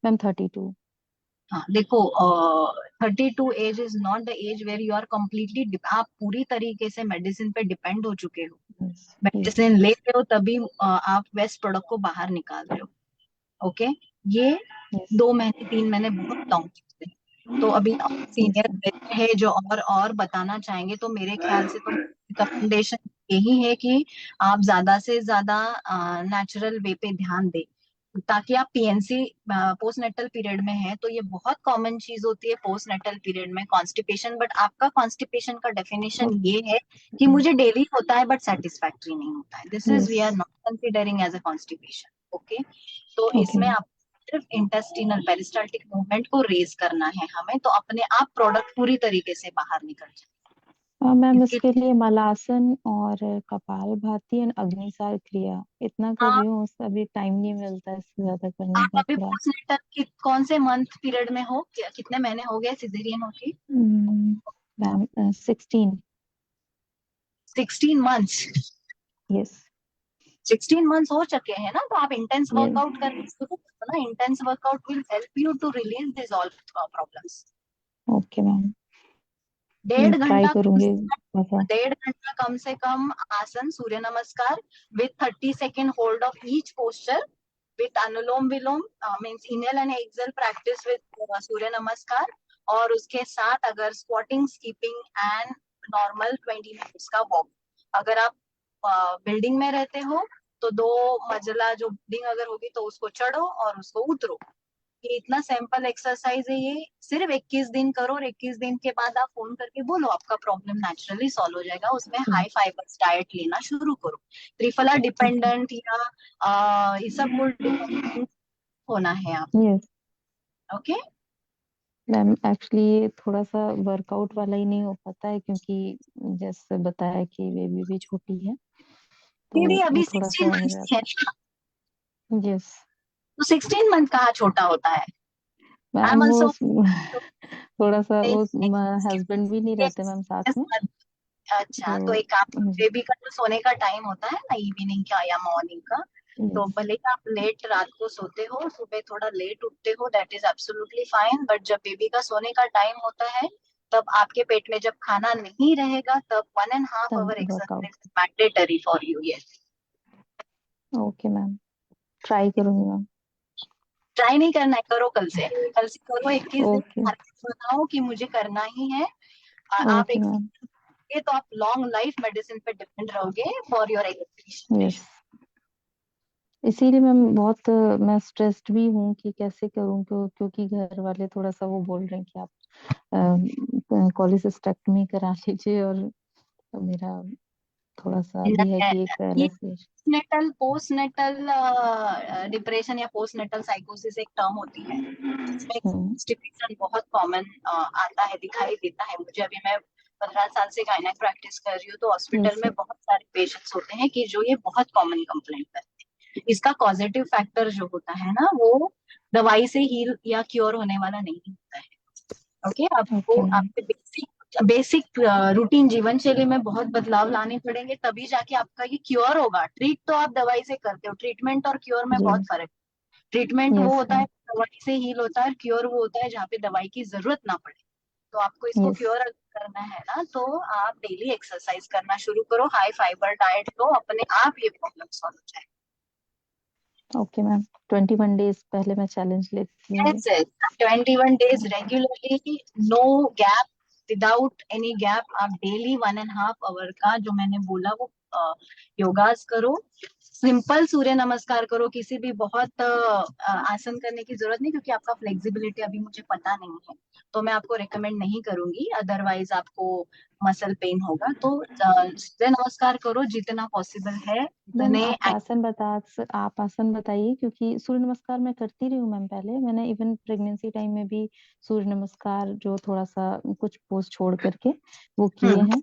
मैम 32। हाँ, देखो 32 age is not the age where you are completely, आप पूरी तरीके से मेडिसिन पे डिपेंड हो चुके हो। यस यस मेडिसिन ले रहे हो तभी आप वेस्ट प्रोडक्ट को बाहर निकाल रहे हो। ओके, ये यस 2 महीने 3 महीने बहुत लॉन्ग चीज है। तो अभी यस सीनियर है जो और बताना चाहेंगे, तो मेरे ख्याल से तो रिकमेंडेशन यही है कि आप ज्यादा से ज्यादा नेचुरल वे पे ध्यान दें, ताकि आप पीएनसी पोस्ट नेटल पीरियड में है, तो ये बहुत कॉमन चीज होती है पोस्ट नेटल पीरियड में, कॉन्स्टिपेशन। बट आपका कॉन्स्टिपेशन का डेफिनेशन ये है कि मुझे डेली होता है बट सेटिस्फैक्टरी नहीं होता है, this is yes we are not considering as a constipation. Okay, तो ओके इसमें मैम। आप सिर्फ इंटेस्टिनल पेरिस्टाल्टिक मूवमेंट को रेज करना है हमें, तो अपने आप प्रोडक्ट पूरी तरीके से बाहर निकल जाए। मैम इसके इसके लिए मलासन और कपालभाति एंड अग्निसार क्रिया इतना कर आप रही हूँ, उससे अभी टाइम नहीं मिलता है इससे ज्यादा करने आप का अभी थोड़ा। पोस्ट नेटल कौन से मंथ पीरियड में हो, कितने महीने हो गए सिजेरियन होके? मैम 16। 16 मंथ्स? यस 16 मंथ्स हो चुके हैं ना, तो आप इंटेंस यस वर्कआउट करना शुरू करो ना। Intense workout will help you to release this all problems. Okay ma'am, मैं डेढ़ ट्राई घंटा करूंगी ऐसा। 1.5 घंटा कम से कम आसन, surya namaskar with 30 second hold of each posture, with anulom vilom, means inhale and exhale practice with surya namaskar. और उसके साथ अगर squatting, skipping and normal 20 minutes का वॉक। अगर आप बिल्डिंग में रहते हो तो 2 मंजिला जो बिल्डिंग अगर होगी तो उसको चढ़ो और उसको उतरो। ये इतना सिंपल एक्सरसाइज है, ये सिर्फ 21 दिन करो, और 21 दिन के बाद आप फोन करके बोलो, आपका प्रॉब्लम नेचुरली सॉल्व हो जाएगा। उसमें हाई फाइबर्स डाइट लेना शुरू करो। त्रिफला डिपेंडेंट या इसबगोल डिपेंडेंट होना है आप। यस ओके, मैम, एक्चुअली ये थोड़ा सा वर्कआउट वाला ही नहीं हो पाता है, क्योंकि जैसे बताया कि बेबी भी छोटी है, तो दीदी वो अभी थोड़ा 16 सा हो मंथ्स की है जाता ना, है। यस तो 16 मंथ कहाँ छोटा होता है? आई मैम, एम वो ऑल्सो थोड़ा सा वो हस्बैंड भी नहीं रहते मैम साथ में, अच्छा, तो तो एक काम, बेबी का जो सोने का टाइम होता है ना, इवनिंग का या मॉर्निंग का, तो भले ही आप लेट रात को सोते हो, सुबह थोड़ा लेट उठते हो, that is absolutely fine, but जब बेबी का सोने का टाइम होता है तब आपके पेट में जब खाना नहीं रहेगा तब 1.5 तब hour workout. Exercise mandatory for you. Yes, okay ma'am, try करूंगी मैम। ट्राई नहीं करना है, करो कल से करो, 21 दिन ओके बताओ कि मुझे करना ही है। आप ओके एक मैम। ये तो आप लॉन्ग लाइफ मेडिसिन पे डिपेंड रहोगे फॉर योर एग्जीक्यूशन। यस, इसीलिए मैं स्ट्रेस्ड भी हूँ कि कैसे करूँ, क्योंकि घर वाले थोड़ा सा वो बोल रहे हैं कि आप कॉलेसिस्टेक्टमी करा लीजिए, और मेरा थोड़ा सा भी है कि एक पहले से। पोस्ट नेटल डिप्रेशन या पोस्ट नेटल साइकोसिस एक टर्म होती है जिसमें कॉन्स्टिपेशन बहुत कॉमन आता है, दिखाई देता है मुझे। अभी मैं 15 साल से गायनेक प्रैक्टिस कर रही हूँ, तो हॉस्पिटल में बहुत सारे पेशेंट्स होते हैं कि जो ये बहुत कॉमन कंप्लेंट करते हैं। इसका पॉजिटिव फैक्टर जो होता है ना, वो दवाई से हील या क्योर होने वाला नहीं होता है। ओके, आपको आपके बेसिक रूटीन जीवन शैली में बहुत बदलाव लाने पड़ेंगे, तभी जाके आपका ये क्योर होगा। ट्रीट तो आप दवाई से करते हो, ट्रीटमेंट और क्योर में बहुत फर्क है। ट्रीटमेंट वो होता है दवाई से हील होता है, क्योर वो होता है जहाँ पे दवाई की जरूरत ना पड़े। तो आपको इसको क्योर करना है ना, तो आप डेली एक्सरसाइज करना शुरू करो, हाई फाइबर डाइट लो, अपने आप ये प्रॉब्लम सॉल्व हो जाए। ओके मैम, 21 डेज पहले मैं चैलेंज लेती हूँ। 21 days regularly, no gap, without any gap, आप डेली 1.5 आवर का जो मैंने बोला वो योगास करो। सिंपल सूर्य नमस्कार करो, किसी भी बहुत आसन करने की जरूरत नहीं, क्योंकि आपका फ्लेक्सिबिलिटी अभी मुझे पता नहीं है, तो मैं आपको रेकमेंड नहीं करूंगी, अदरवाइज आपको मसल पेन होगा। तो सूर्य नमस्कार करो जितना पॉसिबल है। मैम आप आसन बताइए, क्योंकि सूर्य नमस्कार मैं करती रही हूँ मैम। पहले मैंने इवन प्रेगनेंसी टाइम में भी सूर्य नमस्कार जो थोड़ा सा कुछ पोज छोड़ करके वो किए हैं,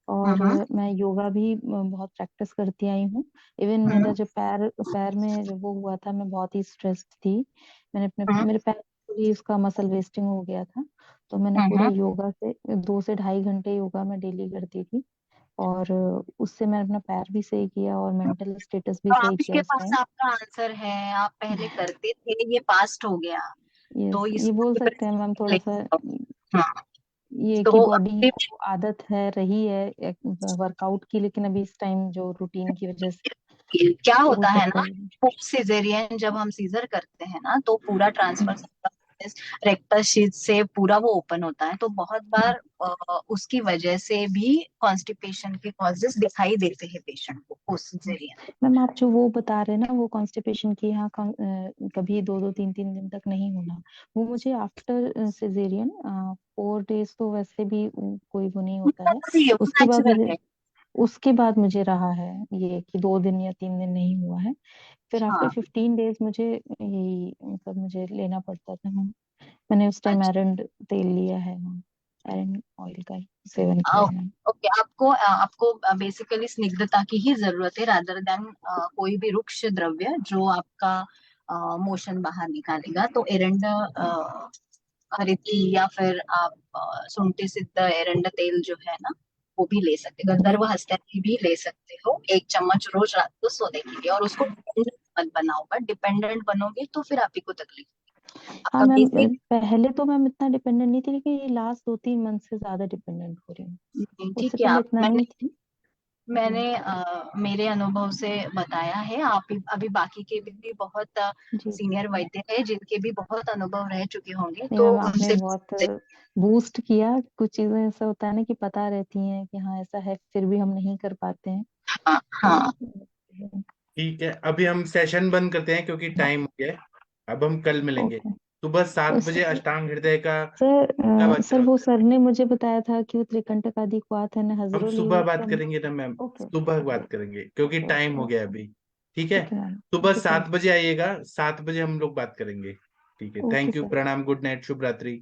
और मैं योगा भी बहुत प्रैक्टिस करती आई हूँ। इवन मेरा जब पैर में जब वो हुआ था, मैं बहुत ही स्ट्रेस्ड थी। मैंने मेरे पैर भी उसका मसल वेस्टिंग हो गया था, तो मैंने पूरे योगा से 2 से 2.5 घंटे योगा मैं डेली करती थी, और उससे मैंने अपना पैर भी सही किया और मेंटल स्टेटस भी सही किया आपके उस पास टाइम। आपका आंसर है, आप पहले करते थे, ये पास्ट हो गया, तो ये बोल सकते हैं मैम थोड़ा सा, ये तो कि बॉडी को आदत है रही है वर्कआउट की, लेकिन अभी इस टाइम जो रूटीन की वजह से क्या हो होता है सकता ना, पोस्ट सीजरियन जब हम सीजर करते हैं ना, तो पूरा ट्रांसफर रेक्टस शीथ से पूरा वो ओपन होता है, तो बहुत बार उसकी वजह से भी कॉन्स्टिपेशन के कॉजेस दिखाई देते हैं पेशेंट को पोस्ट सीजरियन। मैम आप जो वो बता रहे हैं ना, वो कॉन्स्टिपेशन की, यहाँ कभी 2-2 3-3 दिन तक नहीं होना, वो मुझे आफ्टर सिजेरियन 4 डेज तो वैसे भी कोई वो नहीं होता है, उसके बाद मुझे रहा है ये कि 2 दिन या 3 दिन नहीं हुआ है। फिर आफ्टर 15 डेज मुझे यही मतलब मुझे लेना पड़ता था मैम। मैंने उस टाइम एरंड तेल लिया है, एरंड ऑयल का सेवन किया है। ओके, आपको बेसिकली स्निग्धता की ही जरूरत है, रादर देन कोई भी रुक्ष द्रव्य जो आपका मोशन बाहर निकालेगा। तो एरंड हरिती या फिर आप सुंठी सिद्ध एरंड तेल जो है ना, वो भी ले सकते हो। गंधर्व हस्ती भी ले सकते हो, 1 चम्मच रोज रात को सोने के लिए। और उसको मत बनाओ, बट डिपेंडेंट बनोगे तो फिर आप ही को तकलीफ। हाँ मैम, पहले तो मैम इतना डिपेंडेंट नहीं थी, लेकिन ये लास्ट 2-3 मंथ से ज्यादा डिपेंडेंट हो रही हूँ। ठीक उससे है, पहले इतना नहीं थी। मैंने मेरे अनुभव से बताया है। आप अभी बाकी के भी बहुत सीनियर वैद्य है जिनके भी बहुत अनुभव रह चुके होंगे, तो आपने बहुत बूस्ट किया। कुछ चीजें ऐसा होता है ना कि पता रहती हैं कि हाँ ऐसा है, फिर भी हम नहीं कर पाते हैं। हाँ ठीक है, अभी हम सेशन बंद करते हैं क्योंकि टाइम हो गया है। अब हम कल मिलेंगे सुबह 7 बजे अष्टांग हृदय का। सर वो सर ने मुझे बताया था कि वो त्रिकंटक आदि क्वाथ है हम हजरुल, सुबह बात करेंगे ना मैम, सुबह बात करेंगे क्योंकि टाइम हो गया अभी। ठीक है, सुबह 7 बजे आइएगा, 7 बजे हम लोग बात करेंगे। ठीक है, थैंक यू, प्रणाम, गुड नाइट, शुभ रात्रि।